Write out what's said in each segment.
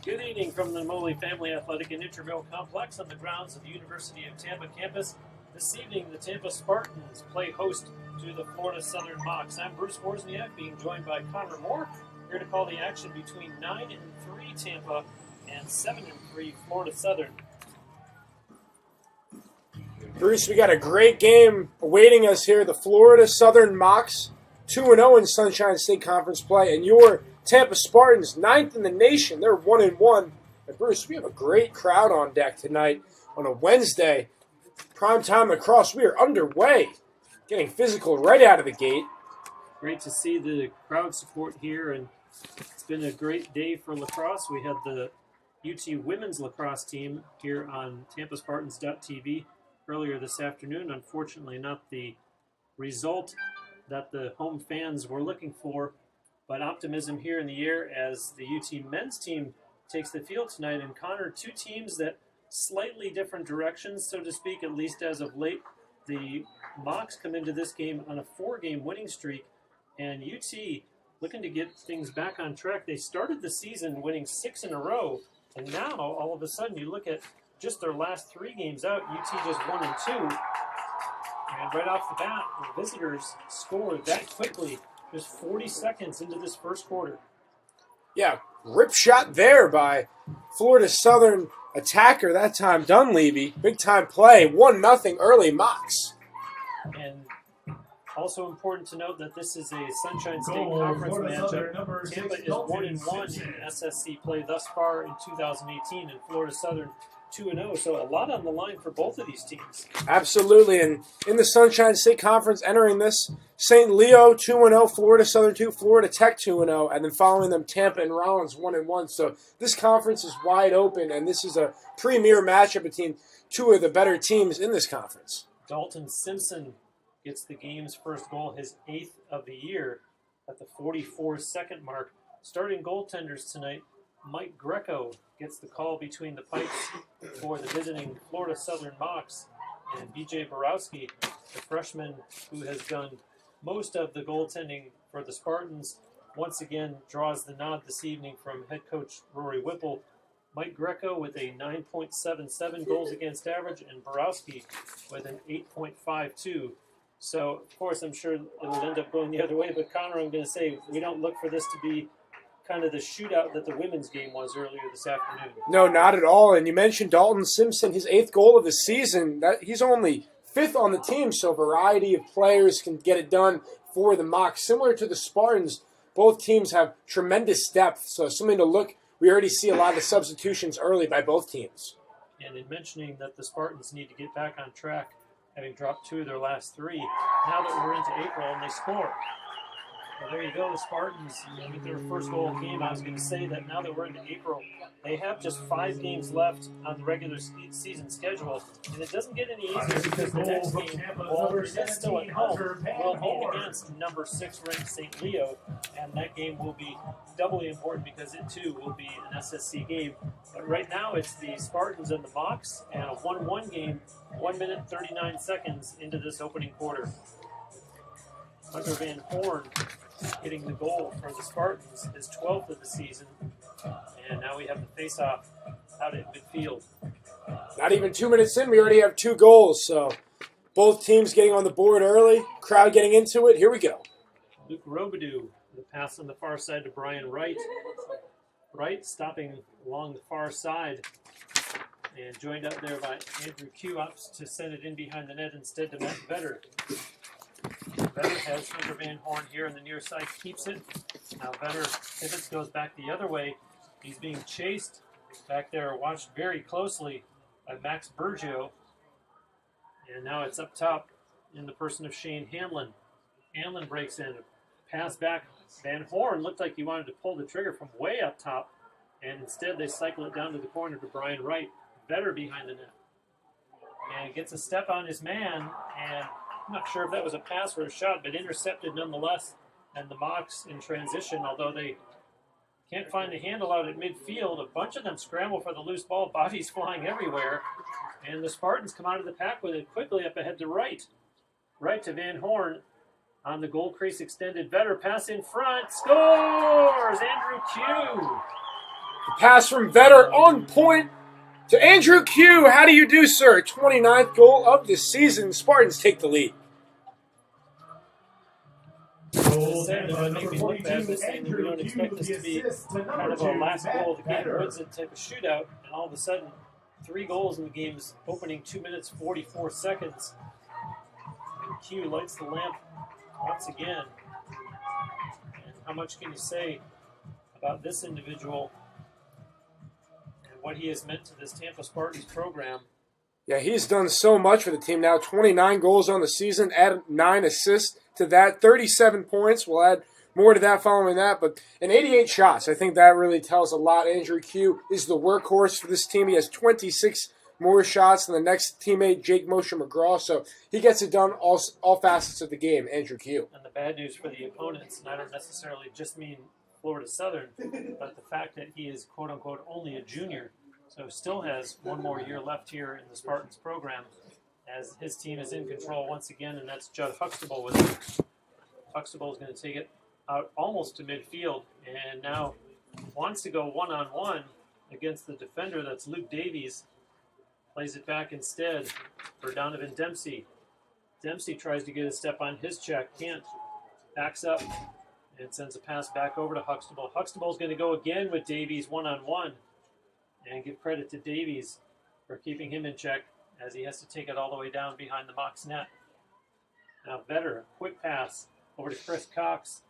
Good evening from the Moley Family Athletic and Intramural Complex on the grounds of the University of Tampa campus. This evening, the Tampa Spartans play host to the Florida Southern Mocs. I'm Bruce Wozniak, being joined by Connor Moore, here to call the action between 9-3 Tampa and 7-3 Florida Southern. Bruce, we got a great game awaiting us here. The Florida Southern Mocs, 2-0 in Sunshine State Conference play, and your Tampa Spartans, 9th in the nation. They're 1-1. And Bruce, we have a great crowd on deck tonight on a Wednesday. Primetime lacrosse, we are underway. Getting physical right out of the gate. Great to see the crowd support here, and it's been a great day for lacrosse. We had the UT women's lacrosse team here on TampaSpartans.tv earlier this afternoon. Unfortunately, not the result that the home fans were looking for, but optimism here in the air as the UT men's team takes the field tonight. And Connor, two teams that slightly different directions, so to speak, at least as of late. The Mocs come into this game on a 4-game winning streak, and UT looking to get things back on track. They started the season winning 6 in a row, and now all of a sudden you look at just their last 3 games out, UT just 1 and 2. And right off the bat, the visitors scored that quickly, just 40 seconds into this first quarter. Yeah, rip shot there by Florida Southern attacker, that time Dunleavy. Big time play, 1-0 early Mocs. And also important to note that this is a Sunshine State Conference matchup. Tampa is 1-1 in SSC play thus far in 2018, and Florida Southern 2-0. So a lot on the line for both of these teams. Absolutely, and in the Sunshine State Conference entering this, St. Leo 2-0, Florida Southern 2, Florida Tech 2-0, and then following them Tampa and Rollins 1-1. So this conference is wide open, and this is a premier matchup between two of the better teams in this conference. Dalton Simpson gets the game's first goal, his 8th of the year, at the 44-second mark. Starting goaltenders tonight, Mike Greco gets the call between the pipes for the visiting Florida Southern Mocs, and B.J. Borowski, the freshman who has done most of the goaltending for the Spartans, once again draws the nod this evening from head coach Rory Whipple. Mike Greco with a 9.77 goals against average, and Borowski with an 8.52. So, of course, I'm sure it'll end up going the other way, but Connor, I'm going to say we don't look for this to be kind of the shootout that the women's game was earlier this afternoon. No, not at all. And you mentioned Dalton Simpson, his 8th goal of the season. He's only 5th on the team, so a variety of players can get it done for the Mocs. Similar to the Spartans, both teams have tremendous depth, so something to look. We already see a lot of the substitutions early by both teams. And in mentioning that the Spartans need to get back on track, having dropped 2 of their last 3, now that we're into April and they score. Well, there you go, the Spartans with their first goal of the game. I was going to say that now that we're into April, they have just 5 games left on the regular season schedule, and it doesn't get any easier because the next game, while it is still at home, will be against number 6 ranked St. Leo, and that game will be doubly important because it too will be an SSC game. But right now it's the Spartans and the Mocs, and a 1-1 game, 1 minute 39 seconds into this opening quarter. Hunter Van Horn getting the goal for the Spartans, his 12th of the season. And now we have the face-off out at midfield. Not even 2 minutes in, we already have 2 goals. So both teams getting on the board early, crowd getting into it. Here we go. Luke Robidoux, the pass on the far side to Brian Wright. Wright stopping along the far side and joined up there by Andrew Q-Ups to send it in behind the net instead to Matt Vetter. Vetter has Hunter Van Horn here on the near side, keeps it. Now Vetter pivots, goes back the other way. He's being chased back there, watched very closely by Max Bergio. And now it's up top in the person of Shane Hanlon. Hanlon breaks in, pass back. Van Horn looked like he wanted to pull the trigger from way up top, and instead they cycle it down to the corner to Brian Wright. Vetter behind the net. And gets a step on his man, and I'm not sure if that was a pass or a shot, but intercepted nonetheless. And the Mocs in transition, although they can't find the handle out at midfield, a bunch of them scramble for the loose ball, bodies flying everywhere. And the Spartans come out of the pack with it quickly up ahead to Wright. Right to Van Horn. On the goal crease extended, Vetter pass in front, scores! Andrew Q. The pass from Vetter on point to Andrew Q. How do you do, sir? 29th goal of the season. Spartans take the lead. As I said, it might make me look bad by saying that we don't expect this to be kind of a last goal of the game wins it type of shootout, and all of a sudden, 3 goals in the game's opening 2 minutes 44 seconds. And Q lights the lamp once again. And how much can you say about this individual and what he has meant to this Tampa Spartans program? Yeah, he's done so much for the team now. 29 goals on the season, add 9 assists to that, 37 points. We'll add more to that following that, but in 88 shots, I think that really tells a lot. Andrew Q is the workhorse for this team. He has 26 more shots than the next teammate, Jake Moshe McGraw, so he gets it done all facets of the game, Andrew Q. And the bad news for the opponents, and I don't necessarily just mean Florida Southern, but the fact that he is quote-unquote only a junior, so still has 1 more year left here in the Spartans program, as his team is in control once again, and that's Judd Huxtable with it. Huxtable is going to take it out almost to midfield, and now wants to go one-on-one against the defender. That's Luke Davies. Plays it back instead for Donovan Dempsey. Dempsey tries to get a step on his check, can't. Backs up and sends a pass back over to Huxtable. Huxtable's going to go again with Davies one-on-one, and give credit to Davies for keeping him in check, as he has to take it all the way down behind the Mox net. Now Vetter, quick pass over to Chris Cox.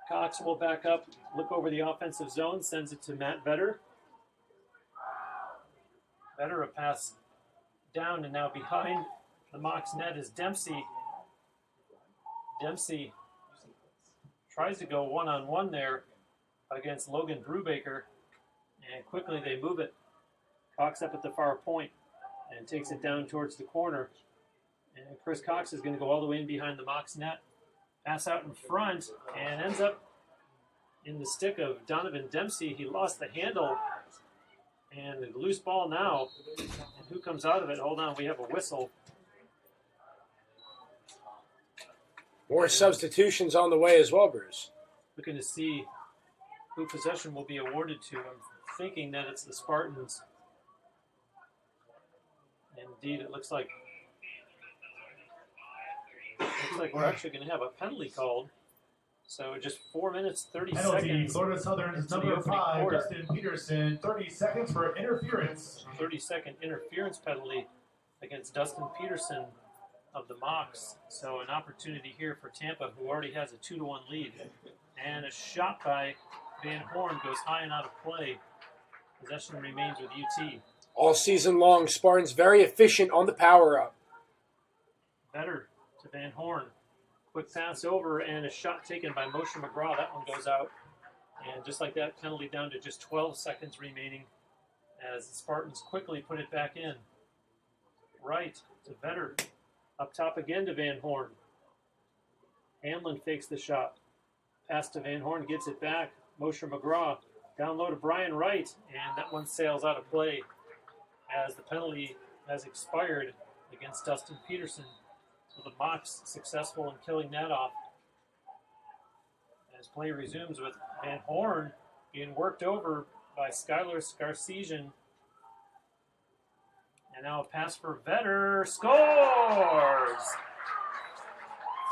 Cox will back up, look over the offensive zone, sends it to Matt Vetter. Vetter a pass down, and now behind the Mox net is Dempsey. Dempsey tries to go one-on-one there against Logan Brubaker, and quickly they move it. Cox up at the far point and takes it down towards the corner. And Chris Cox is going to go all the way in behind the Mox net. Pass out in front and ends up in the stick of Donovan Dempsey. He lost the handle. And a loose ball now. And who comes out of it? Hold on, we have a whistle. More substitutions on the way as well, Bruce. Looking to see who possession will be awarded to. I'm thinking that it's the Spartans. Indeed, it looks like we're actually going to have a penalty called. So just 4 minutes, 30 penalty, seconds. Florida Southern's number 5, Dustin Peterson, 30 seconds for interference. 30-second interference penalty against Dustin Peterson of the Mox. So an opportunity here for Tampa, who already has a 2-1 lead. And a shot by Van Horn goes high and out of play. Possession remains with UT. All season long, Spartans very efficient on the power-up. Vetter to Van Horn. Quick pass over and a shot taken by Moshe McGraw. That one goes out. And just like that, penalty down to just 12 seconds remaining as the Spartans quickly put it back in. Right to Vetter. Up top again to Van Horn. Hamlin fakes the shot. Pass to Van Horn, gets it back. Moshe McGraw down low to Brian Wright, and that one sails out of play as the penalty has expired against Dustin Peterson. So the Mox successful in killing that off. As play resumes with Van Horn being worked over by Skylar Scarcesian. And now a pass for Vetter. Scores!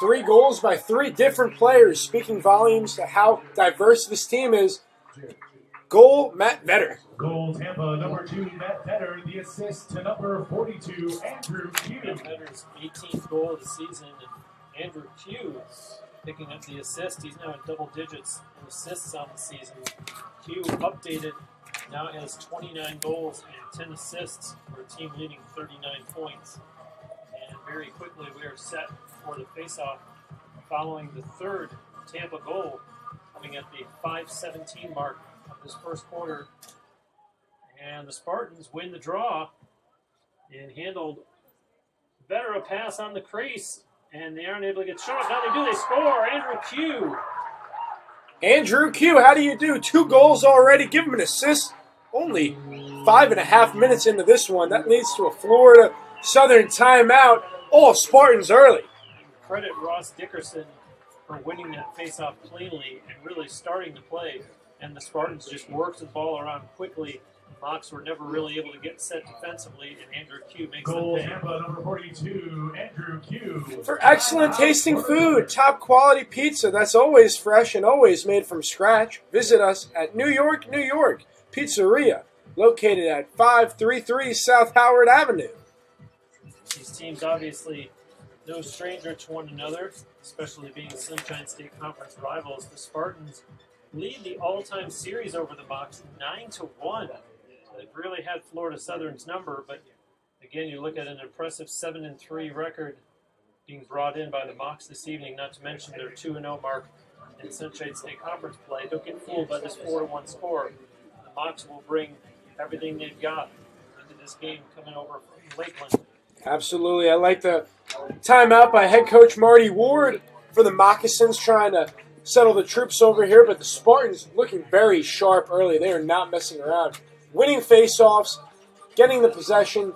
3 goals by 3 different players, speaking volumes to how diverse this team is. Goal, Matt Vetter. Goal, Tampa, number 2, Matt Vetter. The assist to number 42, Andrew Q. Matt Vetter's 18th goal of the season, and Andrew Q picking up the assist. He's now in double digits in assists on the season. Q updated, now has 29 goals and 10 assists for a team leading 39 points. And very quickly we are set for the face-off following the 3rd Tampa goal, coming at the 5:17 mark of this first quarter. And the Spartans win the draw and handled Vetter a pass on the crease, and they aren't able to get shot. Now they do, they score. Andrew Q. Andrew Q, how do you do? 2 goals already. Give him an assist. Only 5.5 minutes into this one. That leads to a Florida Southern timeout. All Spartans early. credit Ross Dickerson for winning that faceoff cleanly and really starting to play. And the Spartans just worked the ball around quickly. The Mocs were never really able to get set defensively, and Andrew Q makes Goal them pay. Tampa, number 42, Andrew Q. For excellent tasting food, top quality pizza that's always fresh and always made from scratch, visit us at New York Pizzeria, located at 533 South Howard Avenue. These teams obviously no stranger to one another, especially being Sunshine State Conference rivals. The Spartans lead the all-time series over the Mocs 9-1. They've really had Florida Southern's number, but again, you look at an impressive 7-3 record being brought in by the Mocs this evening, not to mention their 2-0 mark in Sunshine State Conference play. Don't get fooled by this 4-1 score. The Mocs will bring everything they've got into this game coming over from Lakeland. Absolutely. I like the timeout by head coach Marty Ward for the Moccasins, trying to settle the troops over here, but the Spartans looking very sharp early. They are not messing around. Winning face-offs, getting the possession,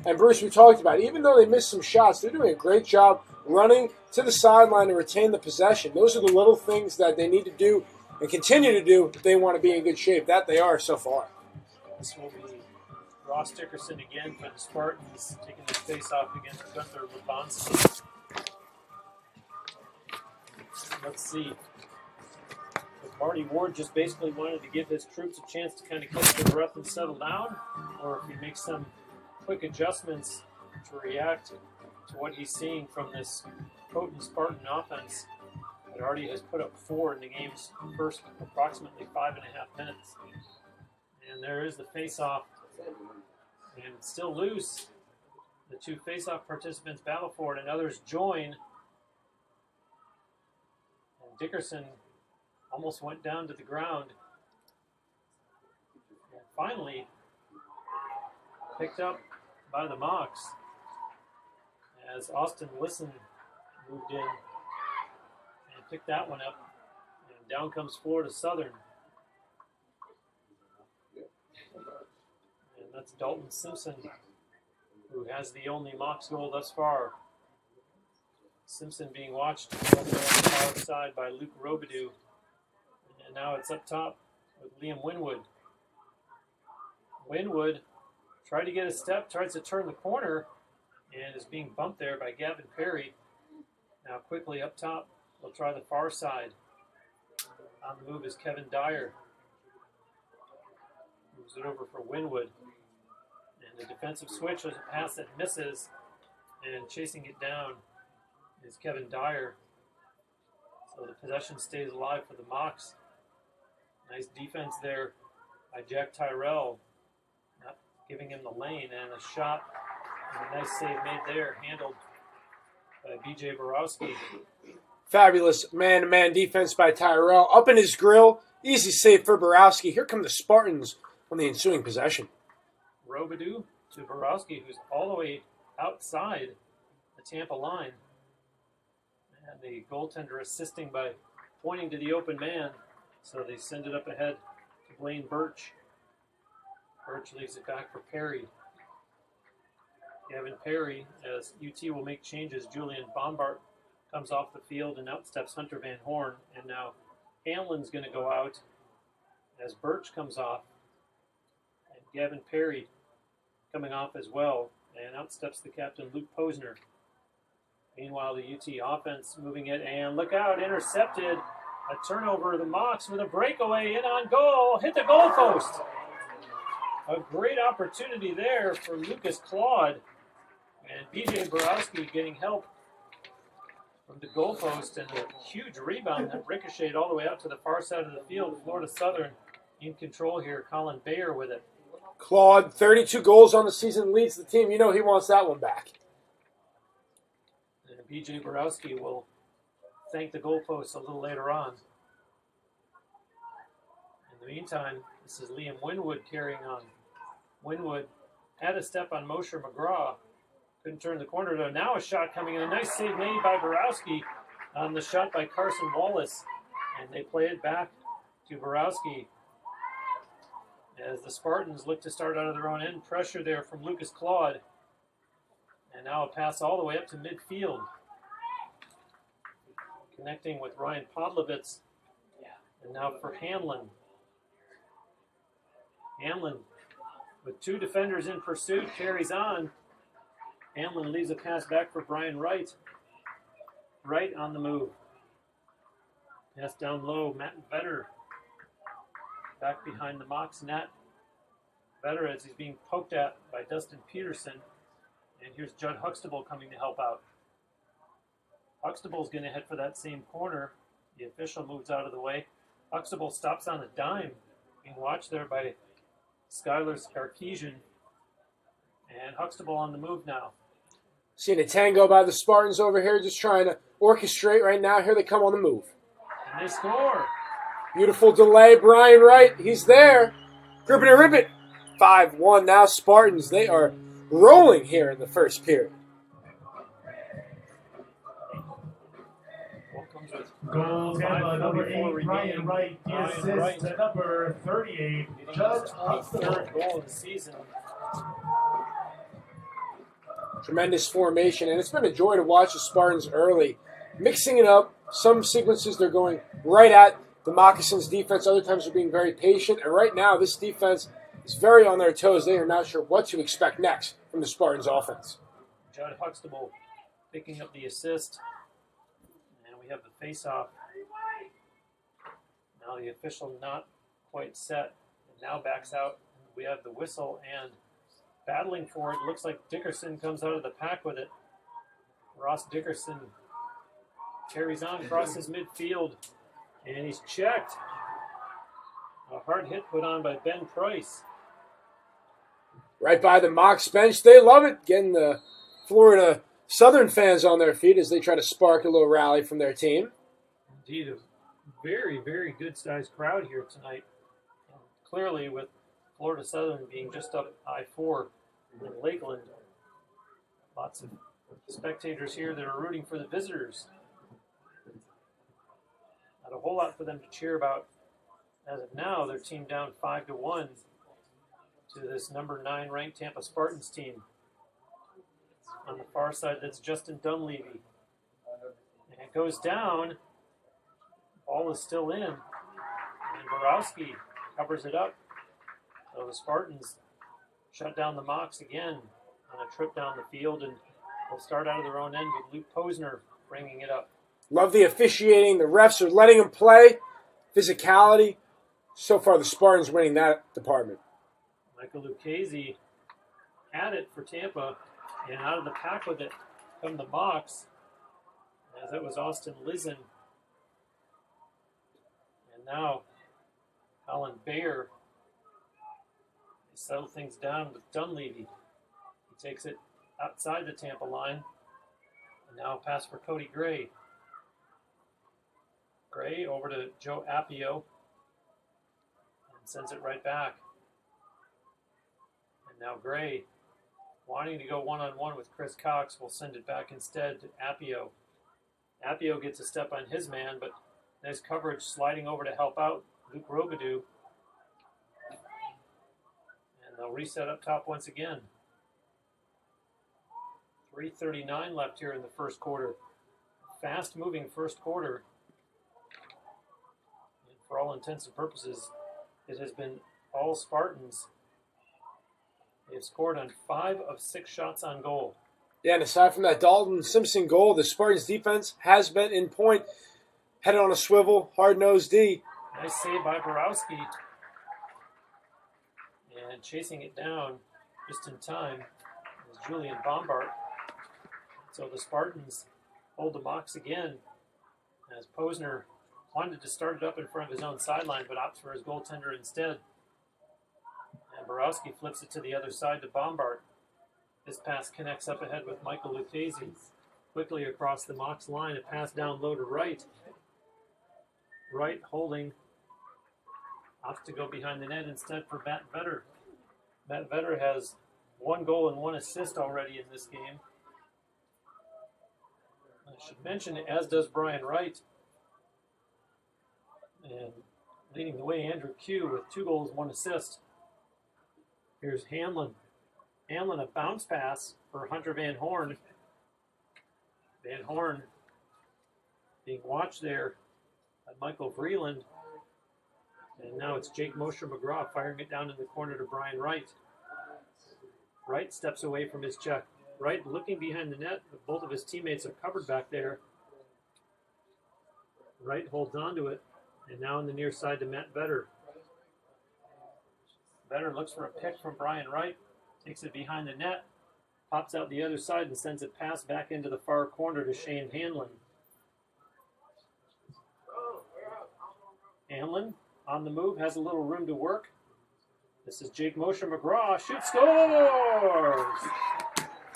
and Bruce, we talked about it. Even though they missed some shots, they're doing a great job running to the sideline to retain the possession. Those are the little things that they need to do and continue to do if they want to be in good shape. That they are so far. This will be Ross Dickerson again for the Spartans, taking the face-off against Gunther Lubanski. Let's see. If Marty Ward just basically wanted to give his troops a chance to kind of catch their breath and settle down, or if he makes some quick adjustments to react to what he's seeing from this potent Spartan offense that already has put up 4 in the game's first approximately 5.5 minutes. And there is the face-off, and it's still loose. The two face-off participants battle for it, and others join. And Dickerson almost went down to the ground. And finally picked up by the Mocs as Austin Lisson moved in and picked that one up. And down comes Florida Southern. And that's Dalton Simpson, who has the only Mocs goal thus far. Simpson being watched over on the far side by Luke Robidoux. And now it's up top with Liam Winwood. Winwood tried to get a step, tries to turn the corner, and is being bumped there by Gavin Perry. Now quickly up top, we'll try the far side. On the move is Kevin Dyer. Moves it over for Winwood. And the defensive switch was a pass that misses, and chasing it down is Kevin Dyer. So the possession stays alive for the Mocs. Nice defense there by Jack Tyrell, not giving him the lane, and a shot, and a nice save made there, handled by B.J. Borowski. Fabulous man-to-man defense by Tyrell. Up in his grill, easy save for Borowski. Here come the Spartans on the ensuing possession. Robidoux to Borowski, who's all the way outside the Tampa line. And the goaltender assisting by pointing to the open man. So they send it up ahead to Blaine Birch. Birch leaves it back for Perry. Gavin Perry, as UT will make changes, Julian Bombart comes off the field and out steps Hunter Van Horn. And now Hanlon's going to go out as Birch comes off. And Gavin Perry coming off as well. And out steps the captain, Luke Posner. Meanwhile, the UT offense moving it, and look out, intercepted. A turnover, the Mocs with a breakaway, in on goal, hit the goal post. A great opportunity there for Lucas Claude. And B.J. Borowski getting help from the goal post, and a huge rebound that ricocheted all the way out to the far side of the field. Florida Southern in control here. Colin Bayer with it. Claude, 32 goals on the season, leads the team. You know he wants that one back. And B.J. Borowski will thank the goalposts a little later on. In the meantime, this is Liam Winwood carrying on. Winwood had a step on Mosher McGraw. Couldn't turn the corner, though. Now a shot coming in. A nice save made by Borowski on the shot by Carson Wallace. And they play it back to Borowski as the Spartans look to start out of their own end. Pressure there from Lucas Claude. And now a pass all the way up to midfield. connecting with Ryan Podlovitz. And now for Hanlon. Hanlon, with two defenders in pursuit, carries on. Hanlon leaves a pass back for Brian Wright. Wright on the move. Pass down low, Matt Vetter. Back behind the Mox net. Vetter as he's being poked at by Dustin Peterson. And here's Judd Huxtable coming to help out. Huxtable's going to head for that same corner. The official moves out of the way. Huxtable stops on a dime. Being watched there by Skylar Sarkeesian. And Huxtable on the move now. Seeing a tango by the Spartans over here, just trying to orchestrate right now. Here they come on the move. And they score. Beautiful delay. Brian Wright, he's there. Grip it and rip it. 5-1 now. Spartans, they are rolling here in the first period. Goal Tampa, number 8, Brian Wright. The assist to number 38, Judd Huxtable. Third goal of the season. Tremendous formation, and it's been a joy to watch the Spartans early, mixing it up. Some sequences they're going right at the Moccasins' defense. Other times they're being very patient. And right now, this defense is very on their toes. They are not sure what to expect next from the Spartans' offense. Judd Huxtable picking up the assist. And we have the face-off. Now the official not quite set. And now backs out. We have the whistle and battling for it. Looks like Dickerson comes out of the pack with it. Ross Dickerson carries on, crosses midfield, and he's checked. A hard hit put on by Ben Price. Right by the Mocs bench. They love it, getting the Florida Southern fans on their feet as they try to spark a little rally from their team. Indeed, a very, very good-sized crowd here tonight. And clearly, with Florida Southern being just up I-4 in Lakeland, lots of spectators here that are rooting for the visitors. Not a whole lot for them to cheer about. As of now, their team down 5-1 to this number 9 ranked Tampa Spartans team. On the far side, that's Justin Dunleavy. And it goes down. Ball is still in. And Borowski covers it up. So the Spartans shut down the Mocs again on a trip down the field, and they'll start out of their own end with Luke Posner bringing it up. Love the officiating. The refs are letting them play. Physicality. So far, the Spartans winning that department. Michael Lucchese had it for Tampa, and out of the pack with it come the Mocs, as it was Austin Lizen. And now Colin Bayer. They settle things down with Dunleavy. He takes it outside the Tampa line. And now a pass for Cody Gray. Gray over to Joe Appio. And sends it right back. And now Gray, wanting to go one-on-one with Chris Cox, will send it back instead to Appio. Appio gets a step on his man, but nice coverage sliding over to help out Luke Robidoux. And they'll reset up top once again. 3:39 left here in the first quarter. Fast-moving first quarter. And for all intents and purposes, it has been all Spartans. They've scored on 5 of 6 shots on goal. Yeah, and aside from that Dalton Simpson goal, the Spartans defense has been in point. Headed on a swivel, hard-nosed D. Nice save by Borowski. And chasing it down just in time is Julian Bombart. So the Spartans hold the Mocs again, as Posner wanted to start it up in front of his own sideline, but opts for his goaltender instead. And Borowski flips it to the other side to Bombart. This pass connects up ahead with Michael Lucchese. Quickly across the Mocs line, a pass down low to Wright. Wright holding. Opts to go behind the net instead for Matt Vetter. Matt Vetter has 1 goal and 1 assist already in this game. I should mention, as does Brian Wright. And leading the way, Andrew Q with 2 goals, 1 assist. Here's Hanlon. Hanlon, a bounce pass for Hunter Van Horn. Van Horn being watched there by Michael Vreeland. And now it's Jake Mosher McGraw firing it down in the corner to Brian Wright. Wright steps away from his check. Wright looking behind the net, but both of his teammates are covered back there. Wright holds on to it, and now on the near side to Matt Vetter. Vetter looks for a pick from Brian Wright, takes it behind the net, pops out the other side and sends it pass back into the far corner to Shane Hanlon. Hanlon on the move, has a little room to work. This is Jake Mosher McGraw, shoots, scores!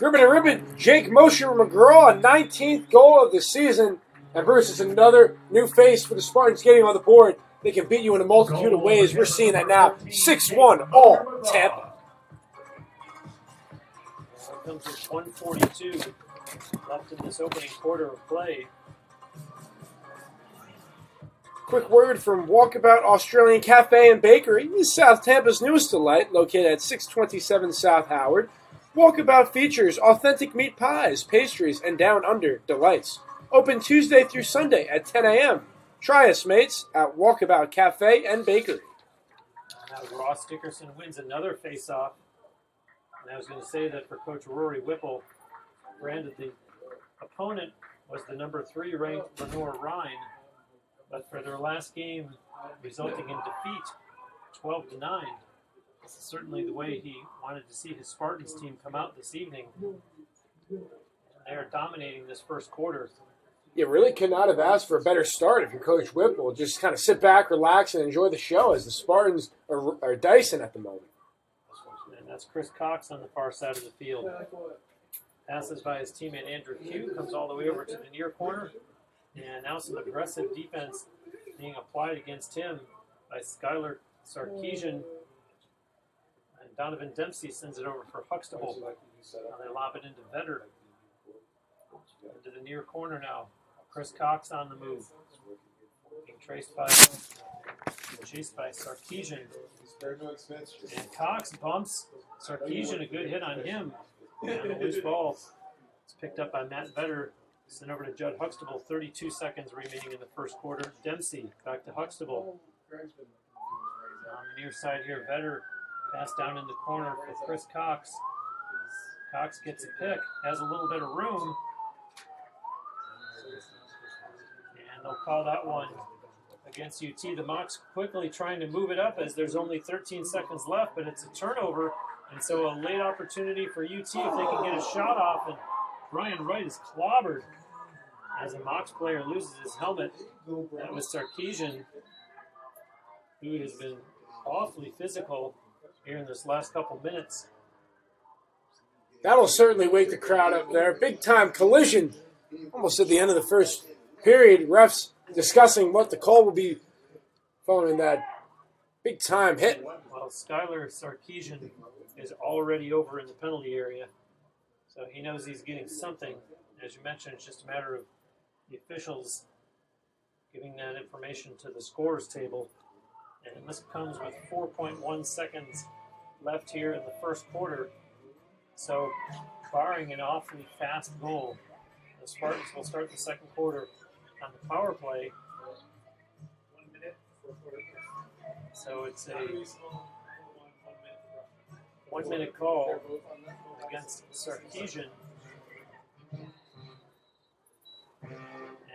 Ribbon and ribbon, Jake Mosher McGraw, 19th goal of the season. And Bruce is another new face for the Spartans getting on the board. They can beat you in a multitude of ways. We're seeing that now. 6-1, all Tampa. Here comes with 1:42 left in this opening quarter of play. Quick word from Walkabout Australian Cafe and Bakery. This is South Tampa's newest delight, located at 627 South Howard. Walkabout features authentic meat pies, pastries, and down-under delights. Open Tuesday through Sunday at 10 a.m. Try us, mates, at Walkabout Cafe and Bakery. Now Ross Dickerson wins another face-off. And I was going to say that for Coach Rory Whipple, granted the opponent was the number 3 ranked Lenore Rhine, but for their last game resulting in defeat, 12-9, this is certainly the way he wanted to see his Spartans team come out this evening. They are dominating this first quarter. You really could not have asked for a better start if you're Coach Whipple. Just kind of sit back, relax, and enjoy the show as the Spartans are dicing at the moment. And that's Chris Cox on the far side of the field. Passes by his teammate Andrew Pugh, comes all the way over to the near corner. And now some aggressive defense being applied against him by Skylar Sarkeesian. And Donovan Dempsey sends it over for Huxtable. Now they lob it into Vetter. Into the near corner now. Chris Cox on the move. Being chased by Sarkeesian. And Cox bumps Sarkeesian, a good hit on him. And a loose ball. It's picked up by Matt Vetter. Sent over to Judd Huxtable. 32 seconds remaining in the first quarter. Dempsey back to Huxtable. On the near side here, Vetter pass down in the corner for Chris Cox. Cox gets a pick, has a little bit of room. And they'll call that one against UT. The Mocs quickly trying to move it up as there's only 13 seconds left, but it's a turnover. And so a late opportunity for UT if they can get a shot off. And Brian Wright is clobbered as a Mocs player loses his helmet. That was Sarkeesian, who has been awfully physical here in this last couple minutes. That'll certainly wake the crowd up there. Big time collision. Almost at the end of the first period. Refs discussing what the call will be following that big time hit. Well, Skylar Sarkeesian is already over in the penalty area. So he knows he's getting something. As you mentioned, it's just a matter of the officials giving that information to the scores table. And this comes with 4.1 seconds left here in the first quarter. So, barring an awfully fast goal, the Spartans will start the second quarter on the power play. So it's a 1-minute call against Sarkeesian.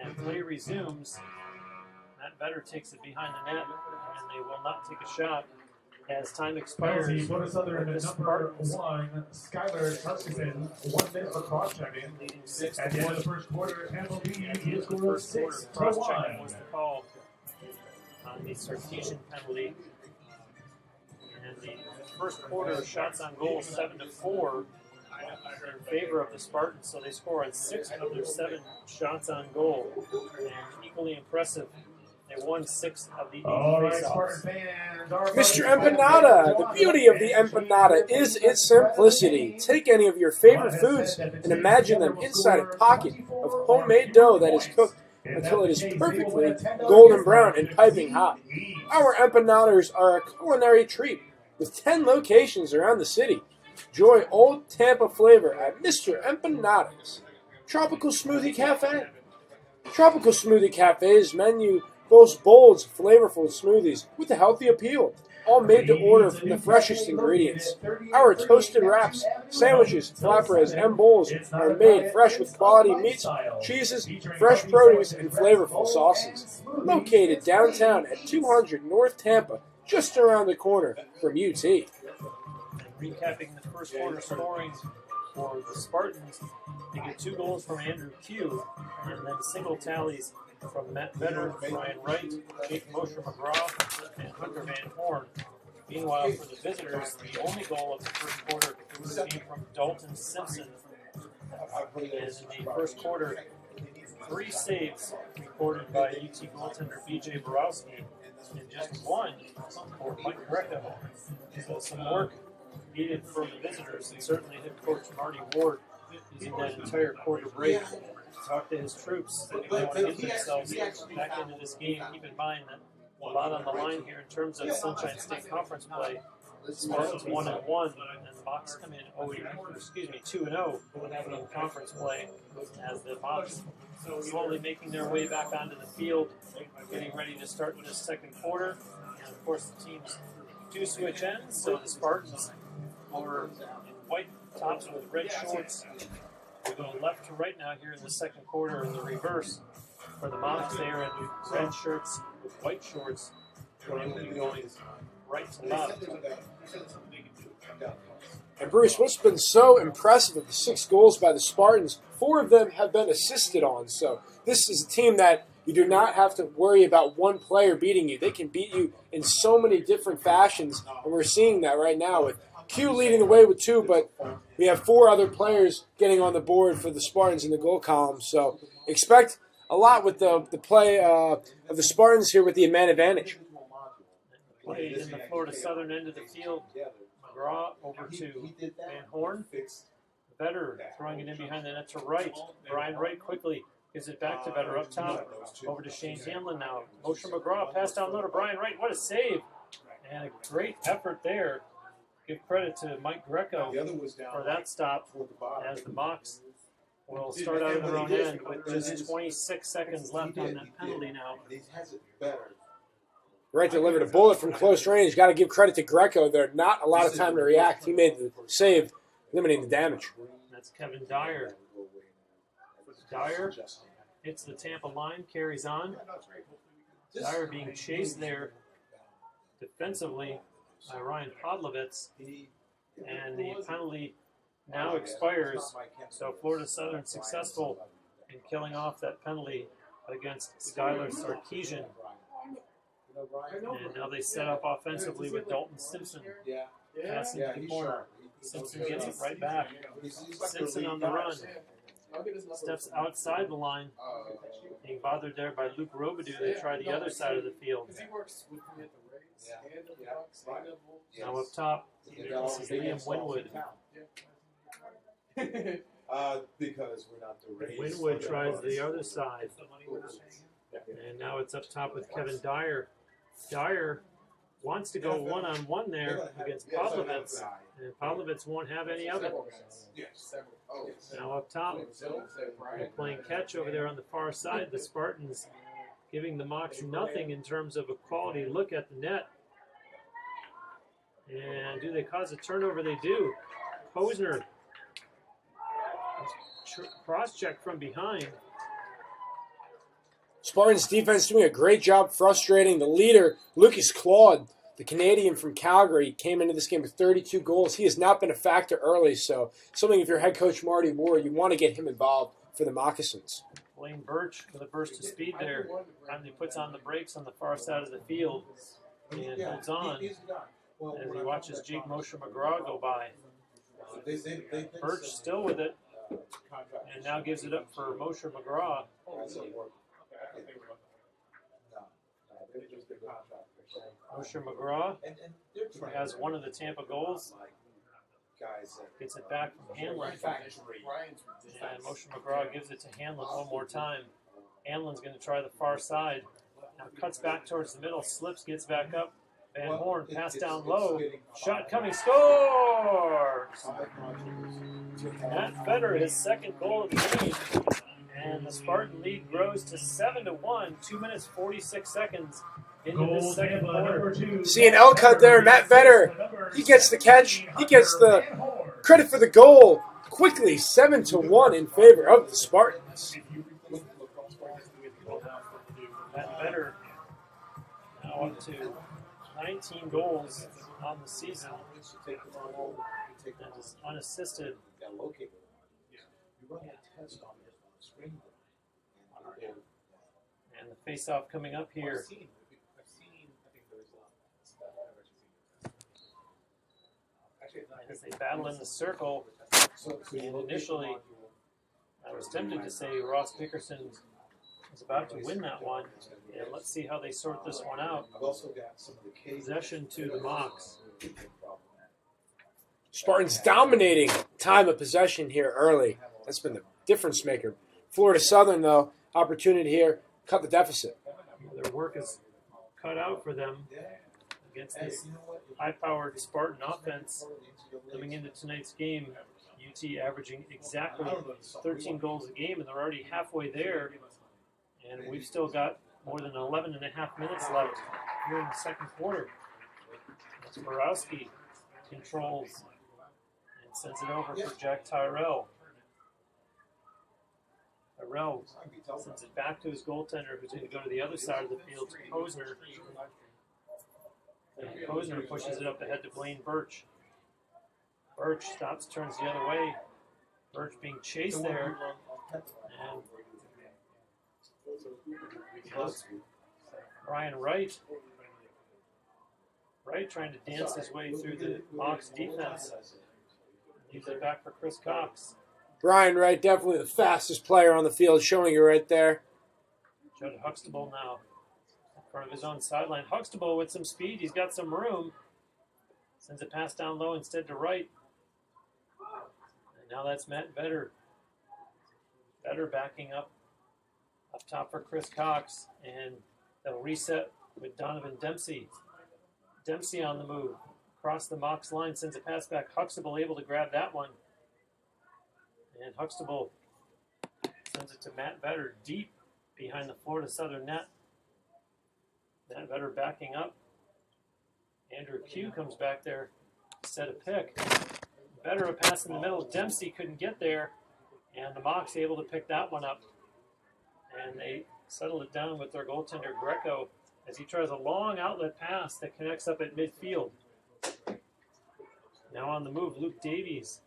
And play resumes. Matt Vetter takes it behind the net, and they will not take a shot as time expires. Minnesota Southern number 1, Skylar Sarkeesian, 1 minute for cross-checking. At the end of the first quarter, Tampa leads the score 6-1. Cross-checking was the call on the Sarkeesian penalty. And the first quarter shots on goal 7-4 in favor of the Spartans. So they score on 6 of their 7 shots on goal. And equally impressive, they won 6 of the 8 faceoffs. Mr. Empanada. The beauty of the empanada is its simplicity. Take any of your favorite foods and imagine them inside a pocket of homemade dough that is cooked until it is perfectly golden brown and piping hot. Our empanadas are a culinary treat with 10 locations around the city. Enjoy old Tampa flavor at Mr. Empanadas Tropical Smoothie Cafe. Tropical Smoothie Cafe's menu boasts bold, flavorful smoothies with a healthy appeal, all made to order from the freshest ingredients. Our toasted wraps, sandwiches, flatbreads, and bowls are made fresh with quality meats, cheeses, fresh produce, and flavorful sauces. Located downtown at 200 North Tampa, just around the corner from UT. And recapping the first quarter scoring for the Spartans, they get 2 goals from Andrew Q, and then single tallies from Matt Vedder, Brian Wright, Jake Mosher McGraw, and Hunter Van Horn. Meanwhile, for the visitors, the only goal of the first quarter came from Dalton Simpson. And in the first quarter, 3 saves recorded by UT goaltender BJ Borowski, and just 1 for Mike Greco. So some work needed from the visitors, and certainly head coach Marty Ward using that entire quarter break to talk to his troops that they want to get themselves back into this game. Keep in mind that a lot on the line here in terms of Sunshine State Conference play. Spartans 1-1, and the Mocs come in 2-0 in conference play as the Mocs slowly making their way back onto the field, getting ready to start this second quarter. And of course, the teams do switch ends, so the Spartans are in white tops with red shorts. We go left to right now here in the second quarter, in the reverse. For the Mocs, they are in red shirts with white shorts, and they will be going right to left. And Bruce, what's been so impressive of the 6 goals by the Spartans, 4 of them have been assisted on. So this is a team that you do not have to worry about one player beating you. They can beat you in so many different fashions, and we're seeing that right now with Q leading the way with 2, but we have 4 other players getting on the board for the Spartans in the goal column. So expect a lot with the play of the Spartans here with the man advantage. Played in the Florida Southern end of the field. McGraw over to Van Horn. Vedder throwing it in behind the net to Wright. Brian Wright quickly gives it back to Vedder up top. Over to Shane Hanlon now. Mosher McGraw pass down low to Brian Wright. What a save. And a great effort there. Give credit to Mike Greco for that stop as the Mocs will start out of their own end with just 26 seconds left on that penalty now. Wright delivered a bullet from close range. Got to give credit to Greco there. Not a lot of time to react. He made the save, limiting the damage. That's Kevin Dyer. Dyer hits the Tampa line, carries on. Dyer being chased there defensively by Ryan Podlovitz. And the penalty now expires. So Florida Southern successful in killing off that penalty against Skylar Sarkeesian. And now they set up offensively with Dalton Simpson. Passing to the corner. Simpson gets it right back. Simpson on the run. Steps outside the line. Being bothered there by Luke Robidoux. They try the other side of the field. Now up top, this is Liam Winwood. Because we're not the race. Winwood tries the other side. And now it's up top with Kevin Dyer. Dyer wants to go one-on-one there against Pavlovitz, and Pavlovitz won't have any of it. Now up top, they're playing catch over there on the far side. The Spartans giving the Mocs nothing in terms of a quality look at the net. And do they cause a turnover? They do. Posner, cross-check from behind. Spartans defense doing a great job frustrating the leader, Lucas Claude, the Canadian from Calgary, came into this game with 32 goals. He has not been a factor early, so something if you're head coach Marty Ward, you want to get him involved for the Moccasins. Blaine Birch with a burst of speed there. Finally puts on the brakes on the far side of the field and holds on as he watches Jake Mosher McGraw go by. Birch still with it and now gives it up for Mosher McGraw. Mosher McGraw, who has one of the Tampa goals, gets it back from Hanlon. And Mosher McGraw gives it to Hanlon one more time. Hanlon's going to try the far side. Now cuts back towards the middle, slips, gets back up. Van Horn, pass down low. Shot coming, scores! Matt Vedder, his second goal of the game. And the Spartan lead grows to 7-1, 2 minutes 46 seconds into this second quarter. See an L cut there, Matt Vedder. He gets the catch. He gets the credit for the goal. Quickly, 7-1 in favor of the Spartans. Matt Vedder now up to 19 goals on the season. That is unassisted. And the face-off coming up here. As they battle in the circle, and initially I was tempted to say Ross Pickerson was about to win that one. And let's see how they sort this one out. Possession to the Mocs. Spartans dominating time of possession here early. That's been the difference maker. Florida Southern, though, opportunity here, cut the deficit. Their work is cut out for them against this high-powered Spartan offense. Coming into tonight's game, UT averaging exactly 13 goals a game, and they're already halfway there. And we've still got more than 11 and a half minutes left here in the second quarter. As Borowski controls and sends it over for Jack Tyrell. Tyrell sends it back to his goaltender, who's going to go to the other side of the field to Posner. And Posner pushes it up ahead to Blaine Birch. Birch stops, turns the other way. Birch being chased there. And Brian Wright. Wright trying to dance his way through the Mocs defense. Leaves it back for Chris Cox. Brian Wright, definitely the fastest player on the field, showing you right there. Judd Huxtable now in front of his own sideline. Huxtable with some speed. He's got some room. Sends a pass down low instead to Wright. And now that's Matt Vedder. Vedder backing up top for Chris Cox. And they'll reset with Donovan Dempsey. Dempsey on the move. Across the Mocs line, sends a pass back. Huxtable able to grab that one. And Huxtable sends it to Matt Vedder deep behind the Florida Southern net. Matt Vedder backing up. Andrew Q comes back there to set a pick. Vedder a pass in the middle. Dempsey couldn't get there. And the Mocs able to pick that one up. And they settled it down with their goaltender Greco as he tries a long outlet pass that connects up at midfield. Now on the move, Luke Davies.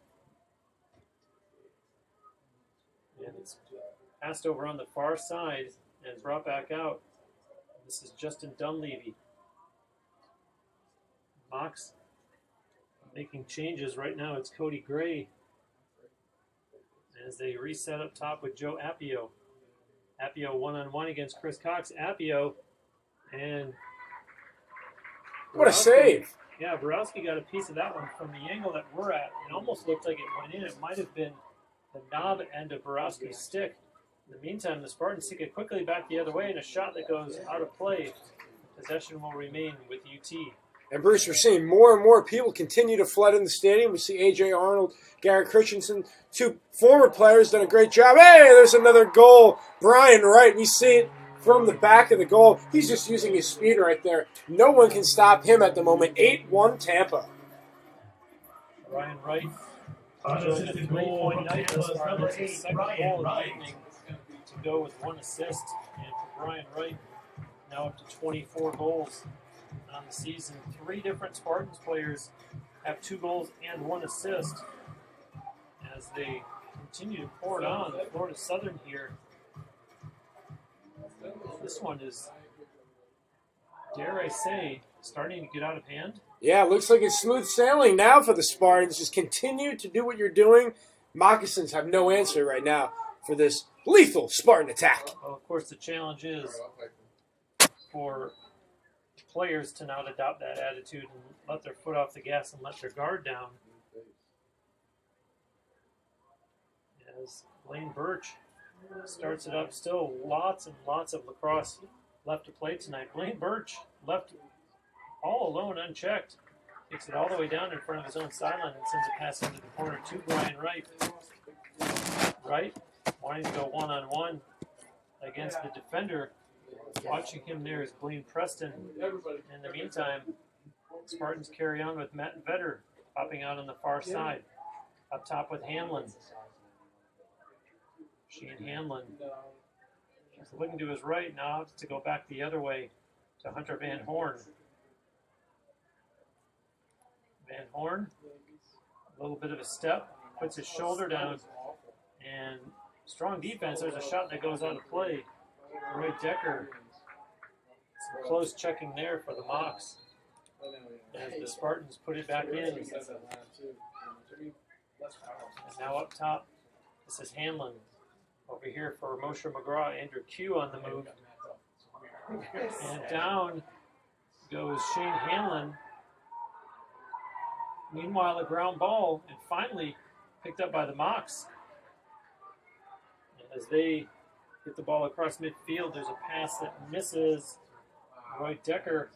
And it's passed over on the far side and brought back out. This is Justin Dunleavy. Mocs making changes right now. It's Cody Gray as they reset up top with Joe Appio. Appio one-on-one against Chris Cox. Appio and What a save. Yeah, Borowski got a piece of that one from the angle that we're at. It almost looked like it went in. It might have been the knob end of Borowski's stick. In the meantime, the Spartans stick it quickly back the other way, and a shot that goes out of play. Possession will remain with UT. And Bruce, we're seeing more and more people continue to flood in the stadium. We see A.J. Arnold, Garrett Christensen, two former players done a great job. Hey, there's another goal. Brian Wright, we see it from the back of the goal. He's just using his speed right there. No one can stop him at the moment. 8-1 Tampa. Brian Wright enjoying a 3-point night thus far. That's his second goal of the evening to go with one assist. And for Brian Wright, now up to 24 goals on the season. 3 different Spartans players have 2 goals and 1 assist as they continue to pour it on. Florida Southern here. This one is, dare I say, starting to get out of hand. Yeah, looks like it's smooth sailing now for the Spartans. Just continue to do what you're doing. Moccasins have no answer right now for this lethal Spartan attack. Well, of course, the challenge is for players to not adopt that attitude and let their foot off the gas and let their guard down. As Blaine Birch starts it up, still lots and lots of lacrosse left to play tonight. Blaine Birch left all alone, unchecked. Kicks it all the way down in front of his own sideline and sends a pass into the corner to Brian Wright. Wright wanting to go one-on-one against the defender. Watching him there is Blaine Preston. In the meantime, Spartans carry on with Matt Vetter popping out on the far side. Up top with Hanlon. Shane Hanlon. He's looking to his right now to go back the other way to Hunter Van Horn. Van Horn, a little bit of a step, puts his shoulder down, and strong defense. There's a shot that goes out of play. Roy Decker, some close checking there for the Mocs. As the Spartans put it back in. And now up top, this is Hanlon. Over here for Moshe McGraw, Andrew Q on the move. And down goes Shane Hanlon. Meanwhile, a ground ball, and finally picked up by the Mocs. As they get the ball across midfield, there's a pass that misses. Roy Decker,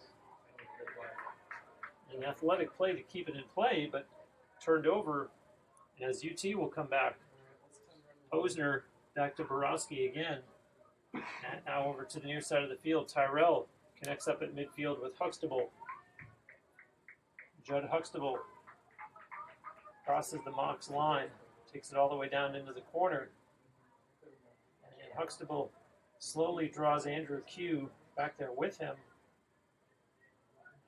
an athletic play to keep it in play, but turned over as UT will come back. Posner back to Borowski again. And now over to the near side of the field. Tyrell connects up at midfield with Huxtable. Judd Huxtable crosses the Mocs line, takes it all the way down into the corner. And Huxtable slowly draws Andrew Q back there with him.